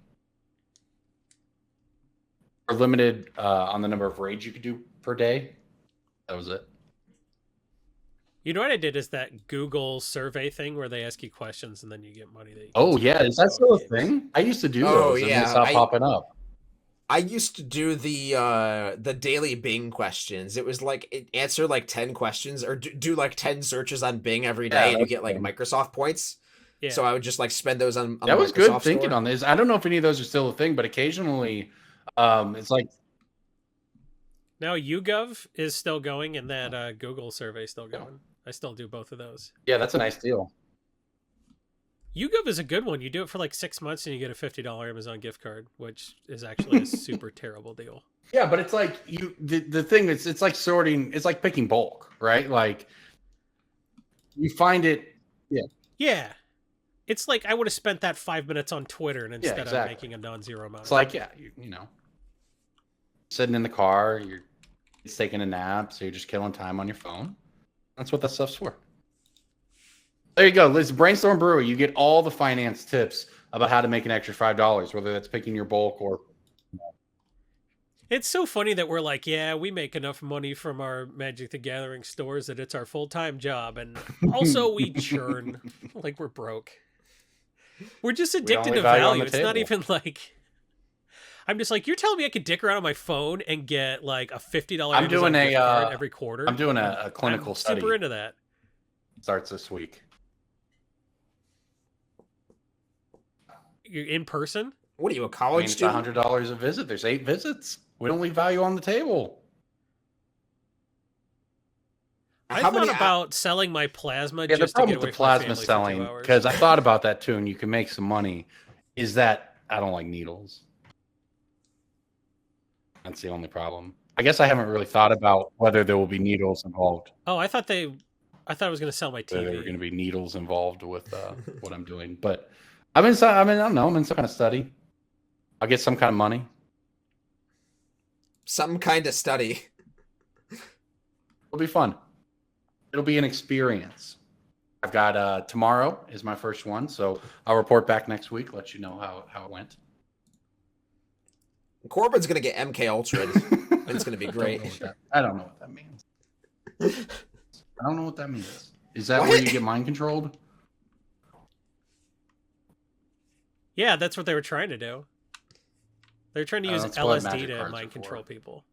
We're limited on the number of raids you could do per day. That was it. You know what I did is that Google survey thing where they ask you questions and then you get money. That you Oh can yeah, spend is that on still a games. thing? I used to do Oh, those and yeah, they stopped popping up. I used to do the daily Bing questions. It was like answer like 10 questions or do like 10 searches on Bing every day, Yeah, and you that's get like fun. Microsoft points. Yeah. So I would just like spend those on That the was good Microsoft thinking store. on this. I don't know if any of those are still a thing, but occasionally it's like Now YouGov is still going and that Google survey is still going. I still do both of those. yeah, that's a nice deal. YouGov is a good one. You do it for like 6 months and you get a $50 Amazon gift card, which is actually a super terrible deal. Yeah, but it's like the thing is it's like sorting, it's like picking bulk, right? Like you find it. Yeah. It's like I would have spent that 5 minutes on Twitter and instead exactly. I'm making a non-zero amount. It's like, yeah, you know, sitting in the car, you're taking a nap, so you're just killing time on your phone. That's what that stuff's for. There you go. Listen, Brainstorm Brewery. You get all the finance tips about how to make an extra $5, whether that's picking your bulk or. It's so funny that we're like, yeah, we make enough money from our Magic the Gathering stores that it's our full-time job. And also we churn like we're broke. We're just addicted only to value on value. the It's not table. even like... I'm just like, you're telling me I could dick around on my phone and get like a $50 I'm Amazon doing gift card every quarter? I'm doing a clinical I'm study. super into that. Starts this week. You're in person? What are you, a I mean, college it's student? $100 a visit. There's 8 visits. We don't leave value on the table. I How thought many about selling my plasma Yeah, the just to problem get with away the from my plasma family for 2 selling, hours. because I thought about that too, and you can make some money, is that I don't like needles. That's the only problem. I guess I haven't really thought about whether there will be needles involved. Oh, I thought I was going to sell my Whether there were TV. going to be needles involved with what I'm doing. But I don't know. I'm in some kind of study. I'll get some kind of money. Some kind of study. It'll be fun. It'll be an experience. I've got tomorrow is my first one, so I'll report back next week, let you know how it went. Corbin's gonna get MK Ultra. And it's gonna be great. I don't know what that means. I don't know what that means. Is that where What? you get mind controlled? Yeah, that's what they were trying to do. They're trying to use That's what LSD magic to cards mind are control for. people.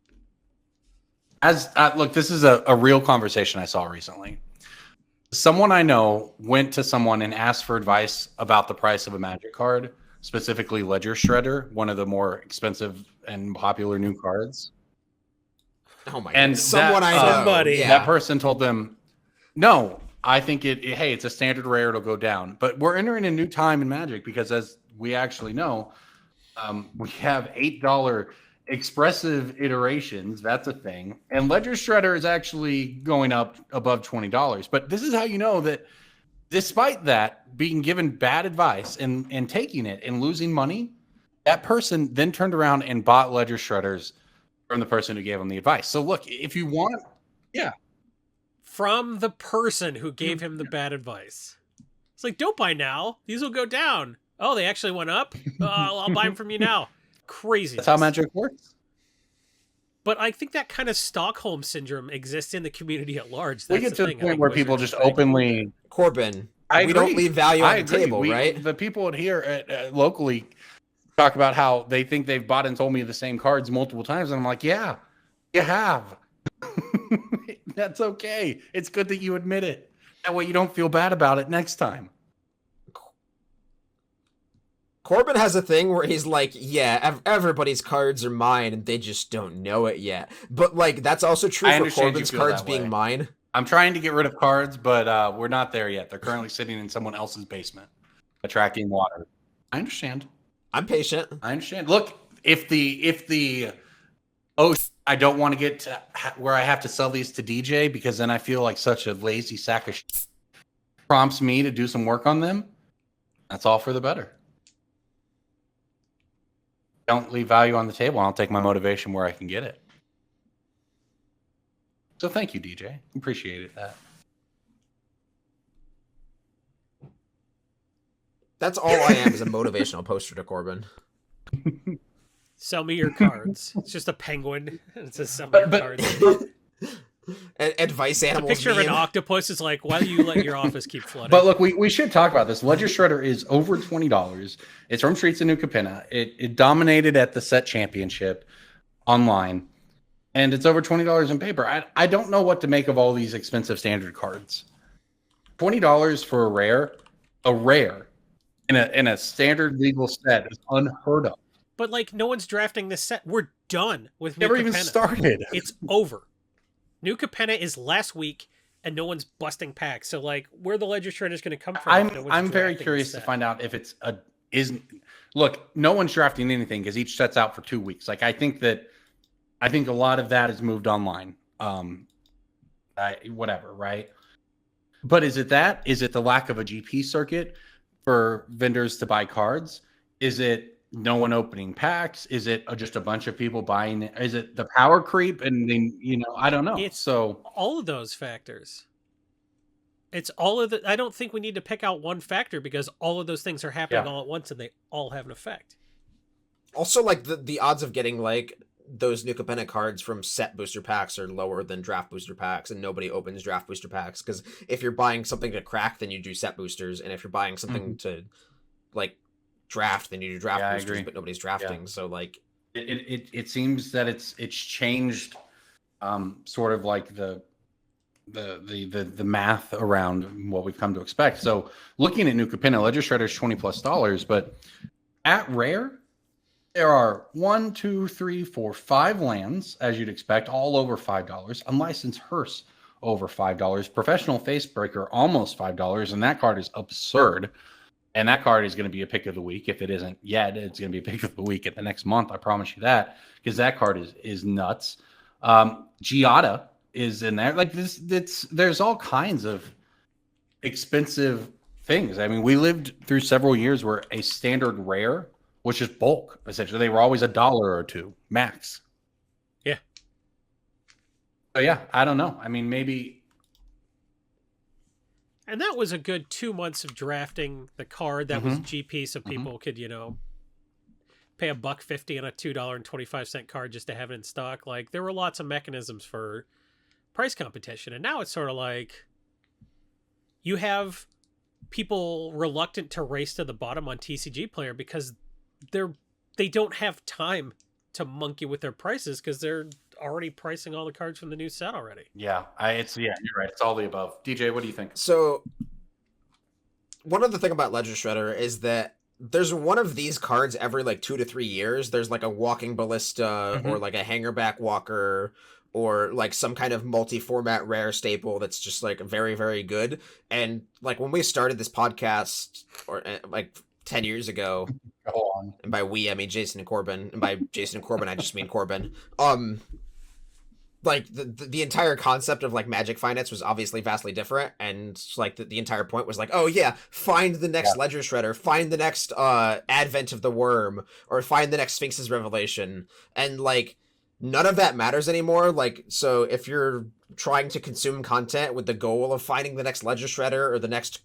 Look, this is a real conversation I saw recently. Someone I know went to someone and asked for advice about the price of a magic card, specifically Ledger Shredder, one of the more expensive and popular new cards. Oh my And god. Someone that, I know. Somebody. Yeah. That person told them, no, I think hey, it's a standard rare, it'll go down. But we're entering a new time in Magic because, as we actually know, we have $8 expressive iterations. That's a thing. And Ledger Shredder is actually going up above $20. But this is how you know that despite that, being given bad advice and taking it and losing money, that person then turned around and bought Ledger Shredders from the person who gave him the advice. So look, if you want, From the person who gave him the bad advice. It's like, don't buy now. These will go down. Oh, they actually went up? I'll buy them from you now. Crazy. that's how Magic works. But I think that kind of Stockholm syndrome exists in the community at large. We That's get the to the thing. I point think where people Wizards just are like, openly. Corbin, I we don't agree. leave value on I the agree. table, right? The people here at locally talk about how they think they've bought and sold me the same cards multiple times, and I'm like, yeah, you have. That's okay. It's good that you admit it. That way you don't feel bad about it next time. Corbin has a thing where he's like, yeah, everybody's cards are mine and they just don't know it yet. But like, that's also true I for understand you Corbin's feel cards that being way. mine. I'm trying to get rid of cards, but we're not there yet. They're currently sitting in someone else's basement, attracting water. I understand. I'm patient. I understand. Look, if the I don't want to get to where I have to sell these to DJ because then I feel like such a lazy sack of shit prompts me to do some work on them. That's all for the better. Don't leave value on the table. I'll take my motivation where I can get it. So thank you, DJ. Appreciated that. That's all I am is a motivational poster to Corbin. Sell me your cards. It's just a penguin. And it says sell me your cards. Advice It's a animals. picture of an meme. octopus. It's like, why do you let your office keep flooding? But look, we should talk about this. Ledger Shredder is over $20. It's from Streets of New Capenna. It dominated at the set championship online, and it's over $20 in paper. I don't know what to make of all these expensive standard cards. $20 for a rare in a standard legal set is unheard of. But like, no one's drafting this set. We're done with New Never even Capenna. started. It's over. New Capenna is last week, and no one's busting packs. So like, where the Ledger Shredder is going to come from? if no one's I'm very drafting curious this to set? find out if it's look, no one's drafting anything because each set's out for 2 weeks. Like I think a lot of that has moved online. Whatever, right? But is it that? Is it the lack of a GP circuit for vendors to buy cards? Is it no one opening packs? Is it just a bunch of people buying it? Is it the power creep? And then, I don't know. It's So all of those factors. It's all of the. I don't think we need to pick out one factor because all of those things are happening all at once and they all have an effect. Also, like the odds of getting like those new Capenna cards from set booster packs are lower than draft booster packs, and nobody opens draft booster packs because if you're buying something to crack, then you do set boosters, and if you're buying something to like draft, then you do draft boosters, but nobody's drafting. So like it seems that it's changed, sort of like the math around what we've come to expect. So looking at new Capenna, Ledger Shredder's $20+, but at Rare, there are 1, 2, 3, 4, 5 lands, as you'd expect, all over $5. Unlicensed Hearse over $5. Professional Facebreaker almost $5, and that card is absurd. And that card is going to be a pick of the week. If it isn't yet, it's going to be a pick of the week at the next month. I promise you that, because that card is nuts. Giada is in there. Like this, there's all kinds of expensive things. I mean, we lived through several years where a standard rare was just bulk. Essentially, they were always $1 or $2 max. Yeah. So yeah, I don't know. I mean, maybe. And that was a good 2 months of drafting the card. That was GP, so people could, pay $1.50 on a $2.25 card just to have it in stock. Like, there were lots of mechanisms for price competition. And now it's sort of like you have people reluctant to race to the bottom on TCG Player because they don't have time to monkey with their prices because they're already pricing all the cards from the new set already. Yeah, you're right. It's all the above. DJ, what do you think? So one other thing about Ledger Shredder is that there's one of these cards every like 2 to 3 years. There's like a Walking Ballista or like a Hangerback Walker or like some kind of multi-format rare staple that's just like very, very good. And like when we started this podcast or like 10 years ago, and by we I mean Jason and Corbin, and by Jason and Corbin I just mean Corbin. Like the entire concept of like Magic Finance was obviously vastly different, and like the entire point was like, oh yeah, find the next Ledger Shredder, find the next Advent of the Worm, or find the next Sphinx's Revelation, and like none of that matters anymore. Like, so if you're trying to consume content with the goal of finding the next Ledger Shredder or the next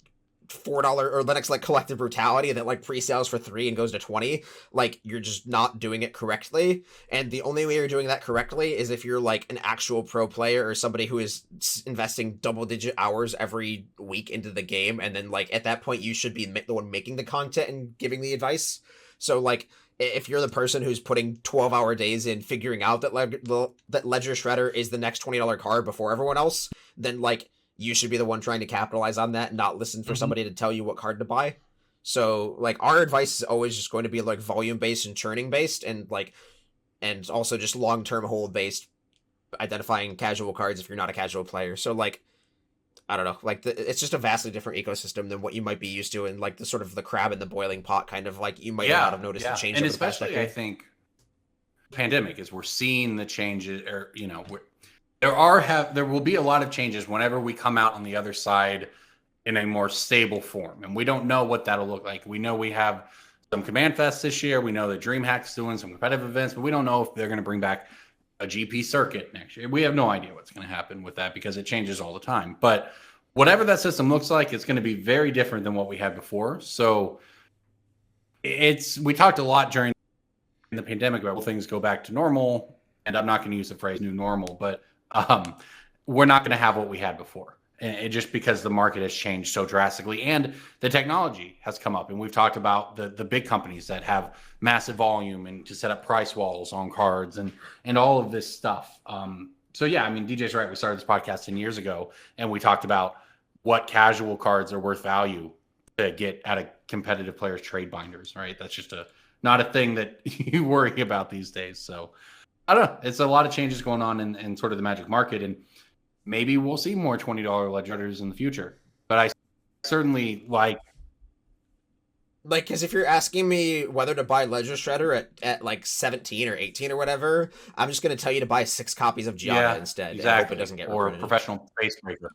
$4 or the next like Collective Brutality that like pre-sales for $3 and goes to $20, like you're just not doing it correctly. And the only way you're doing that correctly is if you're like an actual pro player or somebody who is investing double-digit hours every week into the game, and then like at that point you should be the one making the content and giving the advice. So like if you're the person who's putting 12-hour days in figuring out that Ledger Shredder is the next $20 card before everyone else, then like you should be the one trying to capitalize on that and not listen for somebody to tell you what card to buy. So like our advice is always just going to be like volume based and churning based, and like, and also just long-term hold based, identifying casual cards if you're not a casual player. So like, I don't know, like it's just a vastly different ecosystem than what you might be used to, and like the sort of the crab in the boiling pot kind of like you might not have noticed the change. And especially I think pandemic is we're seeing the changes, or there will be a lot of changes whenever we come out on the other side in a more stable form, and we don't know what that'll look like. We know we have some Command Fest this year. We know that DreamHack's doing some competitive events, but we don't know if they're going to bring back a GP circuit next year. We have no idea what's going to happen with that because it changes all the time. But whatever that system looks like, it's going to be very different than what we had before. So we talked a lot during the pandemic about will things go back to normal, and I'm not going to use the phrase new normal, but we're not going to have what we had before, and just because the market has changed so drastically and the technology has come up. And we've talked about the big companies that have massive volume and to set up price walls on cards and all of this stuff. So yeah, I mean, DJ's right. We started this podcast 10 years ago, and we talked about what casual cards are worth value to get out of competitive players' trade binders, right? That's just not a thing that you worry about these days. So I don't know. It's a lot of changes going on in sort of the Magic market, and maybe we'll see more $20 Ledgers in the future. But I certainly like, because if you're asking me whether to buy Ledger Shredder at like 17 or 18 or whatever, I'm just going to tell you to buy 6 copies of Giada instead. Exactly. And hope it doesn't get or reprinted. Professional Facebreaker.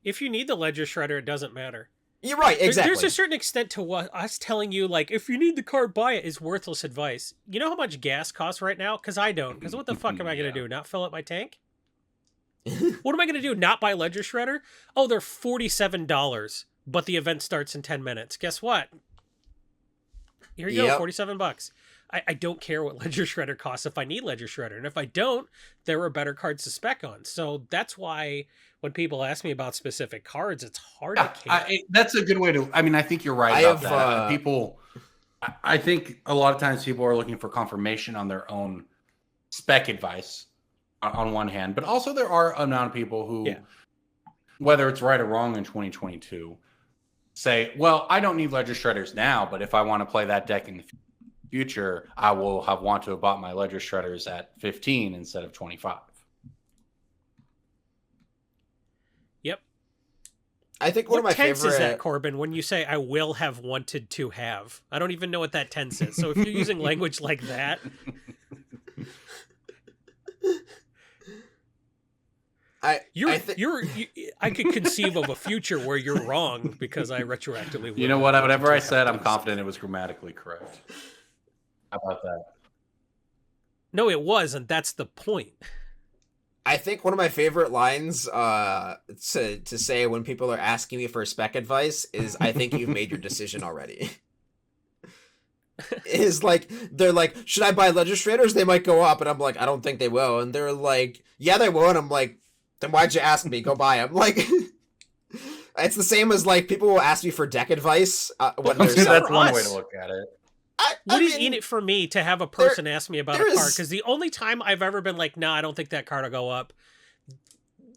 If you need the ledger shredder, it doesn't matter. You're right, exactly. There's a certain extent to what us telling you, like, if you need the card, buy it, is worthless advice. You know how much gas costs right now? Because I don't. Because what the fuck am I going to do? Not fill up my tank? What am I going to do? Not buy ledger shredder? Oh, they're $47, but the event starts in 10 minutes. Guess what? Here you go, $47. I don't care what ledger shredder costs if I need ledger shredder, and if I don't, there are better cards to spec on. So that's why when people ask me about specific cards, it's hard to care. That's a good way to. I mean, I think you're right about that. People, I think a lot of times people are looking for confirmation on their own spec advice. On one hand, but also there are a amount of people who, whether it's right or wrong in 2022, say, "Well, I don't need ledger shredders now, but if I want to play that deck in the future, I will want to have bought my ledger shredders at 15 instead of 25." Yep. I think one of my tense favorite is that, Corbin, when you say "I will have wanted to have"? I don't even know what that tense is. So if you're using language like that. I could conceive of a future where you're wrong because I retroactively. You know what? Whatever I said, I'm confident it was grammatically correct. How about that? No, it wasn't. That's the point. I think one of my favorite lines to say when people are asking me for spec advice is, "I think you've made your decision already." Is like, they're like, "Should I buy ledger shredders? They might go up," and I'm like, "I don't think they will," and they're like, "Yeah, they will," and I'm like, "Then why'd you ask me? Go buy them." Like, it's the same as like people will ask me for deck advice when they're that's one way to look at it. What is in it for me to have a person ask me about a card? Because the only time I've ever been like, "Nah, I don't think that card will go up,"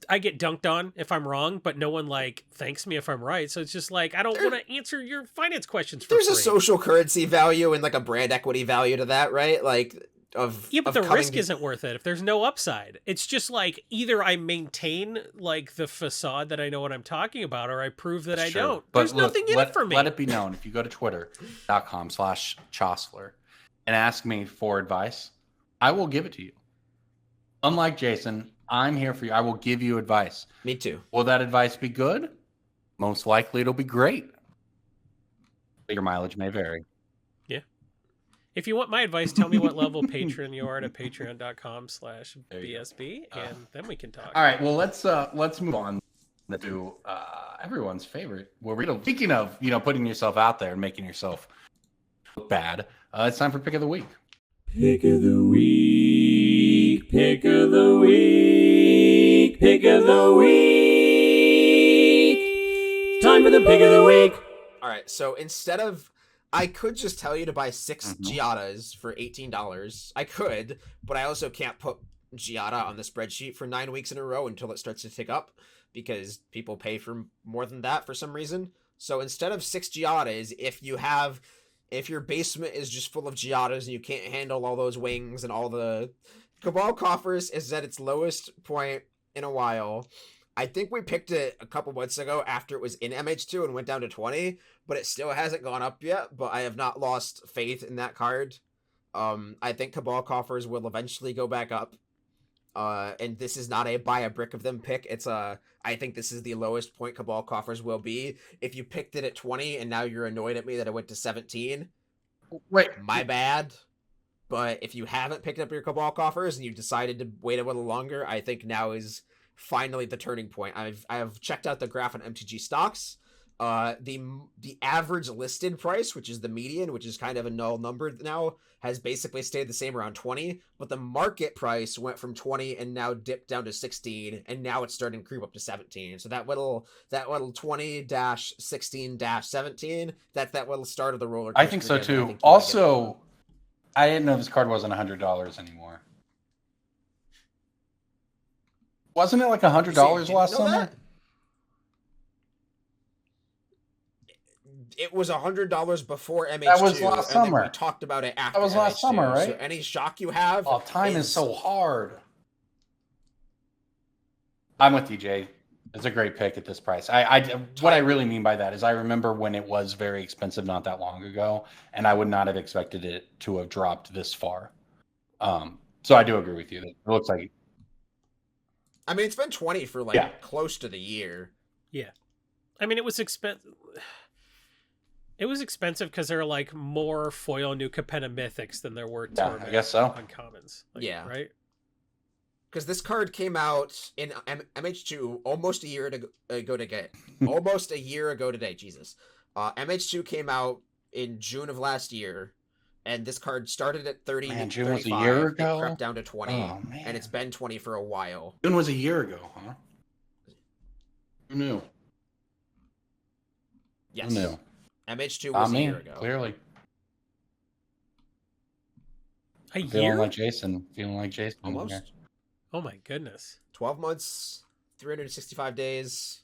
I get dunked on if I'm wrong, but no one like thanks me if I'm right. So it's just like, I don't want to answer your finance questions for There's free. a social currency value and like a brand equity value to that, right? Like, but the risk isn't worth it if there's no upside. It's just like, either I maintain like the facade that I know what I'm talking about, or I prove that I don't. But there's nothing in it for me. Let it be known, if you go to twitter.com/Chosler and ask me for advice, I will give it to you. Unlike Jason, I'm here for you. I will give you advice. Me too. Will that advice be good? Most likely it'll be great. Your mileage may vary. Yeah. If you want my advice, tell me what level patron you are at patreon.com/BSB, and then we can talk. All right. Well, let's move on to everyone's favorite. Speaking of, putting yourself out there and making yourself look bad, it's time for Pick of the Week. Pick of the Week. Pick of the Week. Pick of the Week. Time for the Pick of the Week. All right. So instead of, I could just tell you to buy 6 Giadas for $18. I could, but I also can't put Giada on the spreadsheet for 9 weeks in a row until it starts to tick up, because people pay for more than that for some reason. So instead of 6 Giadas, if your basement is just full of Giadas and you can't handle all those wings and all the Cabal Coffers is at its lowest point in a while. I think we picked it a couple months ago after it was in MH2 and went down to 20, but it still hasn't gone up yet, but I have not lost faith in that card. I think Cabal Coffers will eventually go back up. And this is not a buy a brick of them pick. I think this is the lowest point Cabal Coffers will be. If you picked it at 20 and now you're annoyed at me that I went to 17, wait, my bad. But if you haven't picked up your Cabal Coffers and you decided to wait a little longer, I think now is finally the turning point. I've checked out the graph on MTG stocks. The average listed price, which is the median, which is kind of a null number now, has basically stayed the same around 20, but the market price went from 20 and now dipped down to 16, and now it's starting to creep up to 17. So that little 20-16-17, that's that little start of the roller coaster. I think so too. Also, I didn't know this card wasn't $100 anymore. Wasn't it like $100 last summer? That? It was $100 before MH2. That was last summer. We talked about it after. That was last MH2. summer, right? So any shock you have? Oh, time is so hard. I'm with DJ. It's a great pick at this price. What I really mean by that is I remember when it was very expensive not that long ago, and I would not have expected it to have dropped this far. So I do agree with you. It looks like. I mean, it's been 20 for close to the year. Yeah. I mean, it was expensive. It was expensive because there are like more foil New Capenna mythics than there were Yeah, I guess so. uncommons. Like, Yeah. Right? Because this card came out in MH2 almost a year ago today. Almost a year ago today, Jesus. MH2 came out in June of last year, and this card started at 30. Man, June 35, was a year it ago? crept down to 20, Oh, man. and it's been 20 for a while. June was a year ago, huh? Who knew? Yes. Who knew? MH2 was a year ago. Clearly. A Feeling year? like Jason. Almost. Yeah. Oh my goodness. 12 months, 365 days.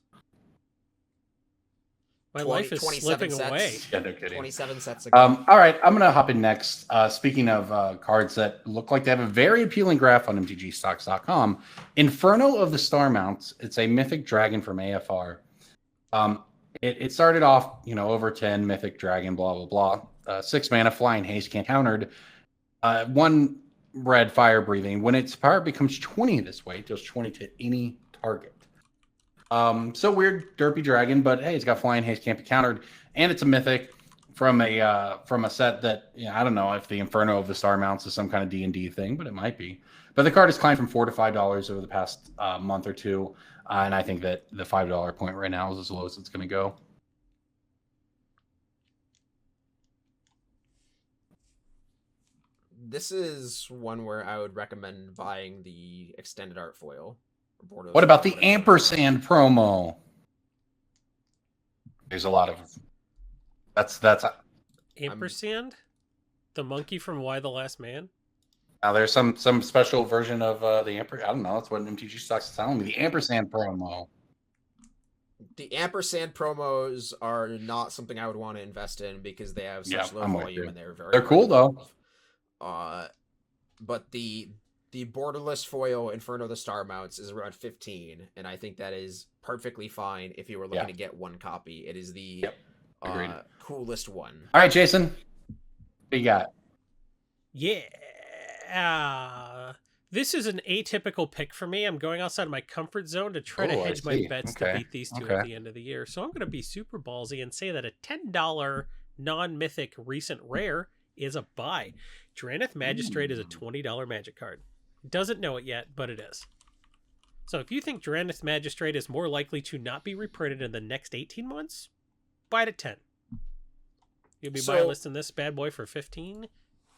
My 20 life is 27 slipping sets. away. Yeah, no kidding. 27 sets ago. All right, I'm going to hop in next. Speaking of cards that look like they have a very appealing graph on mtgstocks.com, Inferno of the Star Mounts. It's a mythic dragon from AFR. It started off, over 10 mythic dragon, blah, blah, blah. 6 mana, flying haste, can't countered. 1 red fire breathing. When its power becomes 20 this way, it deals 20 to any target. So weird, derpy dragon, but hey, it's got flying haste, can't be countered, and it's a mythic from a set that I don't know if the Inferno of the Star Mounts is some kind of D&D thing, but it might be. But the card has climbed from $4 to $5 over the past month or two, and I think that the $5 point right now is as low as it's going to go. This is one where I would recommend buying the extended art foil. What about the ampersand promo? There's a lot of that's Ampersand? The monkey from Why the Last Man? now there's some special version of the ampersand. I don't know. That's what MTG Stocks is telling me. The ampersand promo. The ampersand promos are not something I would want to invest in because they have such low I'm with volume you. and They're cool though. But the borderless foil Inferno of the Star Mounts is around 15, and I think that is perfectly fine if you were looking to get one copy. It is the coolest one. All right, Jason, what you got? Yeah. This is an atypical pick for me. I'm going outside of my comfort zone to try to I hedge my see. bets Okay. to beat these two at the end of the year. So I'm going to be super ballsy and say that a $10 non-mythic recent rare is a buy. Drannith Magistrate is a $20 magic card. Doesn't know it yet, but it is. So if you think Drannith Magistrate is more likely to not be reprinted in the next 18 months, buy it at 10. You'll be buy listing this bad boy for 15,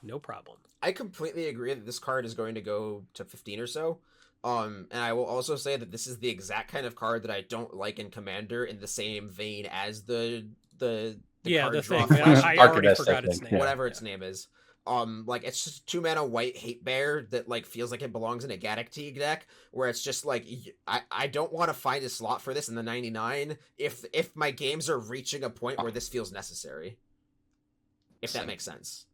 no problem. I completely agree that this card is going to go to 15 or so. And I will also say that this is the exact kind of card that I don't like in Commander in the same vein as the card the draw thing. flash I already Archivist, forgot I its think, name. whatever its name is. Like it's just 2 mana white hate bear that like feels like it belongs in a Gaddock Teague deck, where it's just like I don't want to find a slot for this in the 99 if my games are reaching a point where this feels necessary. If that makes sense.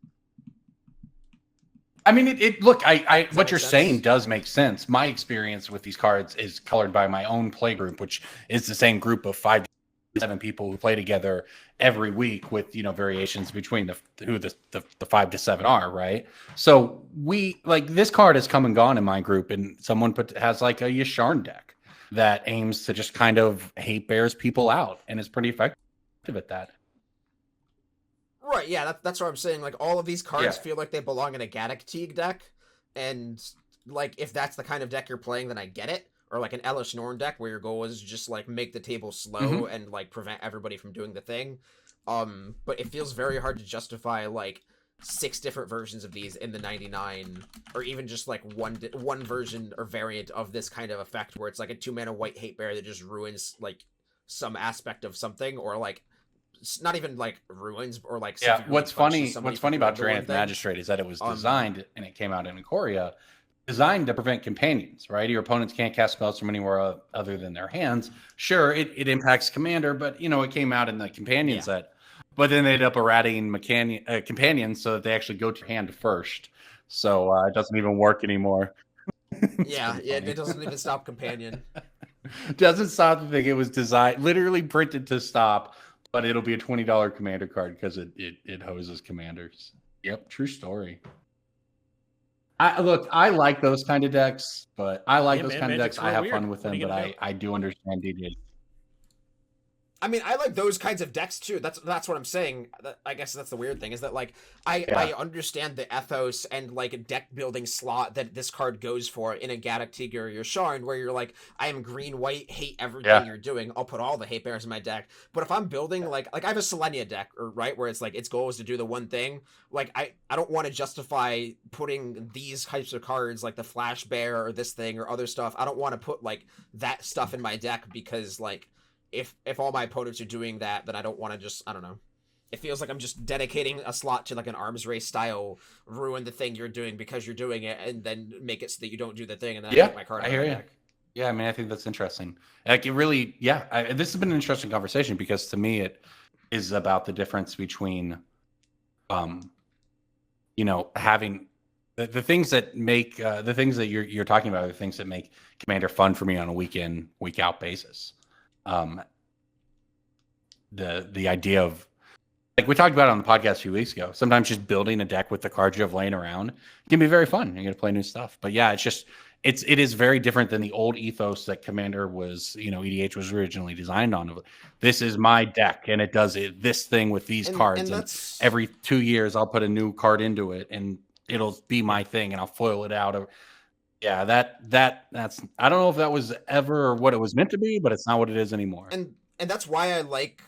I mean, look, I what you're make saying sense? does make sense. My experience with these cards is colored by my own play group, which is the same group of 5 to 7 people who play together every week with, variations between who the 5 to 7 are, right? So we like this card has come and gone in my group, and someone has like a Yasharn deck that aims to just kind of hate bears people out, and is pretty effective at that. Right, yeah, that's what I'm saying. Like, all of these cards feel like they belong in a Gaddock Teague deck, and, like, if that's the kind of deck you're playing, then I get it. Or, like, an Elish Norn deck where your goal is just, like, make the table slow and, like, prevent everybody from doing the thing. But it feels very hard to justify, like, 6 different versions of these in the 99, or even just, like, one version or variant of this kind of effect, where it's, like, a 2-mana white hate bear that just ruins, like, some aspect of something, or, like, not even like ruins or like What's funny about Drannith Drannith Magistrate is that it was designed and it came out in Ikoria, designed to prevent companions, right? Your opponents can't cast spells from anywhere other than their hands. Sure, it impacts commander, but it came out in the companion set. But then they ended up errating companions so that they actually go to hand first. So it doesn't even work anymore. It doesn't even stop companion. Doesn't stop the thing. It was designed, literally printed to stop. But it'll be a $20 commander card because it hoses commanders. Yep, true story. I like those kind of decks, but I have fun with them, but I do understand DJ. I mean, I like those kinds of decks too. That's what I'm saying. I guess that's the weird thing is that like I understand the ethos and like deck building slot that this card goes for in a Gaddock Tigger or your Sharn, where you're like, I am green white, hate everything you're doing. I'll put all the hate bears in my deck. But if I'm building like I have a Selenia deck, or right, where it's like its goal is to do the one thing. Like I don't want to justify putting these types of cards like the Flash Bear or this thing or other stuff. I don't want to put like that stuff in my deck because like. If all my opponents are doing that, then I don't want to just, I don't know. It feels like I'm just dedicating a slot to like an arms race style, ruin the thing you're doing because you're doing it, and then make it so that you don't do the thing, and then I get my card. I hear you. Yeah, I mean, I think that's interesting. Like it really, this has been an interesting conversation because to me it is about the difference between, you know, having the things that make the things that you're talking about are the things that make Commander fun for me on a week in, week out basis. The idea of like we talked about it on the podcast a few weeks ago, sometimes just building a deck with the cards you have laying around can be very fun. You're going to play new stuff, but yeah, it is very different than the old ethos that Commander was, you know, EDH was originally designed on. This is my deck and it does this thing with these cards. And every 2 years I'll put a new card into it and it'll be my thing and I'll foil it out. Yeah, that's I don't know if that was ever what it was meant to be, but it's not what it is anymore. And that's why I like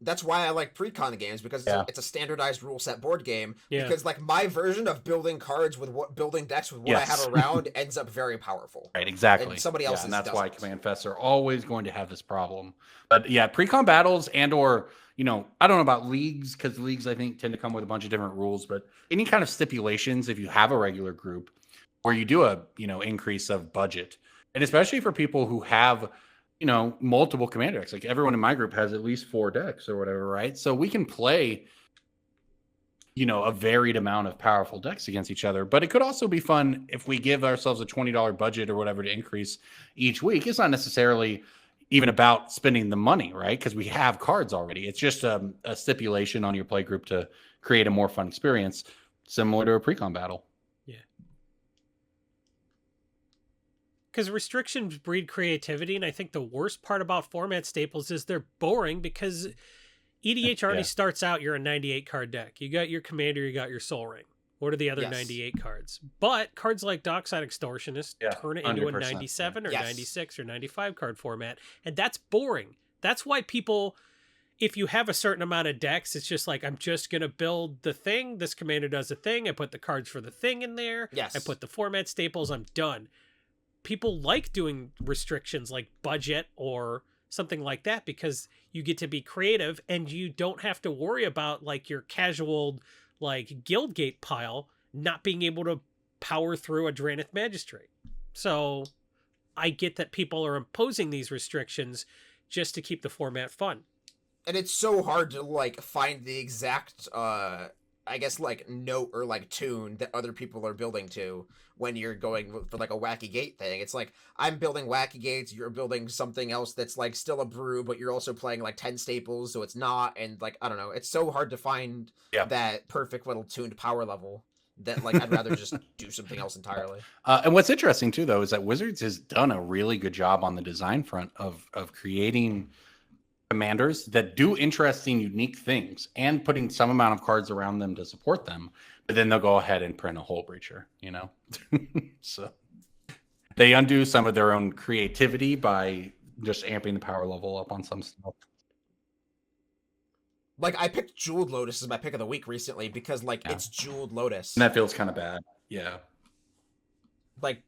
that's why I like pre-con games, because it's a standardized rule set board game. Yeah. Because like my version of building cards with building decks with what I have around ends up very powerful. Right, exactly. And somebody else and that's why Command Fests are always going to have this problem. But yeah, pre-con battles or you know, I don't know about leagues, because leagues I think tend to come with a bunch of different rules, but any kind of stipulations if you have a regular group where you do a, you know, increase of budget, and especially for people who have, you know, multiple commander decks. Like everyone in my group has at least 4 decks or whatever, right? So we can play, you know, a varied amount of powerful decks against each other. But it could also be fun if we give ourselves a $20 budget or whatever to increase each week. It's not necessarily even about spending the money, right? Because we have cards already. It's just a stipulation on your play group to create a more fun experience, similar to a pre-con battle. Because restrictions breed creativity, and I think the worst part about format staples is they're boring because EDH already starts out, you're a 98 card deck. You got your commander, you got your Soul Ring. What are the other 98 cards? But cards like Dockside Extortionist turn it into a 97 or 96 or 95 card format, and that's boring. That's why people, if you have a certain amount of decks, it's just like, I'm just going to build the thing. This commander does a thing. I put the cards for the thing in there. I put the format staples. I'm done. People like doing restrictions like budget or something like that because you get to be creative and you don't have to worry about like your casual like Guildgate pile not being able to power through a Drannith Magistrate. So I get that people are imposing these restrictions just to keep the format fun. And it's so hard to like find the exact I guess like note or like tune that other people are building to when you're going for like a wacky gate thing. It's like I'm building wacky gates, you're building something else that's like still a brew, but you're also playing like 10 staples, so it's not. And like I don't know, it's so hard to find that perfect little tuned power level that like I'd rather just do something else entirely. And what's interesting too though is that Wizards has done a really good job on the design front of creating commanders that do interesting, unique things and putting some amount of cards around them to support them, but then they'll go ahead and print a Hull Breacher, you know? So they undo some of their own creativity by just amping the power level up on some stuff. Like I picked Jeweled Lotus as my pick of the week recently because like it's Jeweled Lotus. And that feels kind of bad. Yeah. Like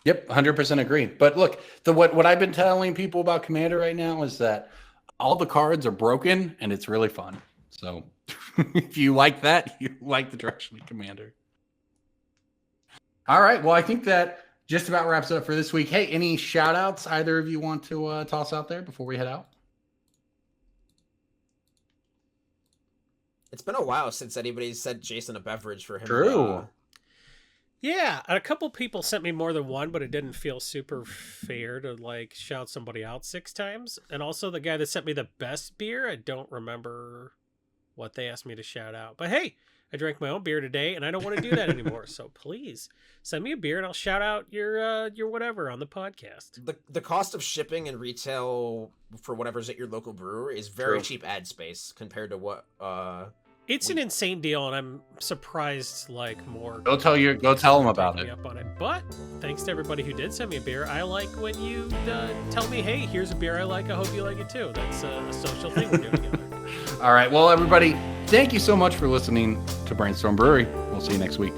Yep, 100% agree. But look, what I've been telling people about Commander right now is that all the cards are broken and it's really fun. So if you like that, you like the direction of Commander. All right. Well, I think that just about wraps it up for this week. Hey, any shout outs either of you want to toss out there before we head out? It's been a while since anybody's sent Jason a beverage for him. True. Yeah, a couple people sent me more than one, but it didn't feel super fair to like shout somebody out 6 times. And also the guy that sent me the best beer, I don't remember what they asked me to shout out. But hey, I drank my own beer today, and I don't want to do that anymore. So please send me a beer, and I'll shout out your whatever on the podcast. The cost of shipping and retail for whatever's at your local brewery is very True. cheap ad space compared to what It's an insane deal, and I'm surprised more. Go tell them about take me it. up on it. But thanks to everybody who did send me a beer. I like when you tell me, hey, here's a beer I like. I hope you like it too. That's a social thing we're doing together. All right. Well, everybody, thank you so much for listening to Brainstorm Brewery. We'll see you next week.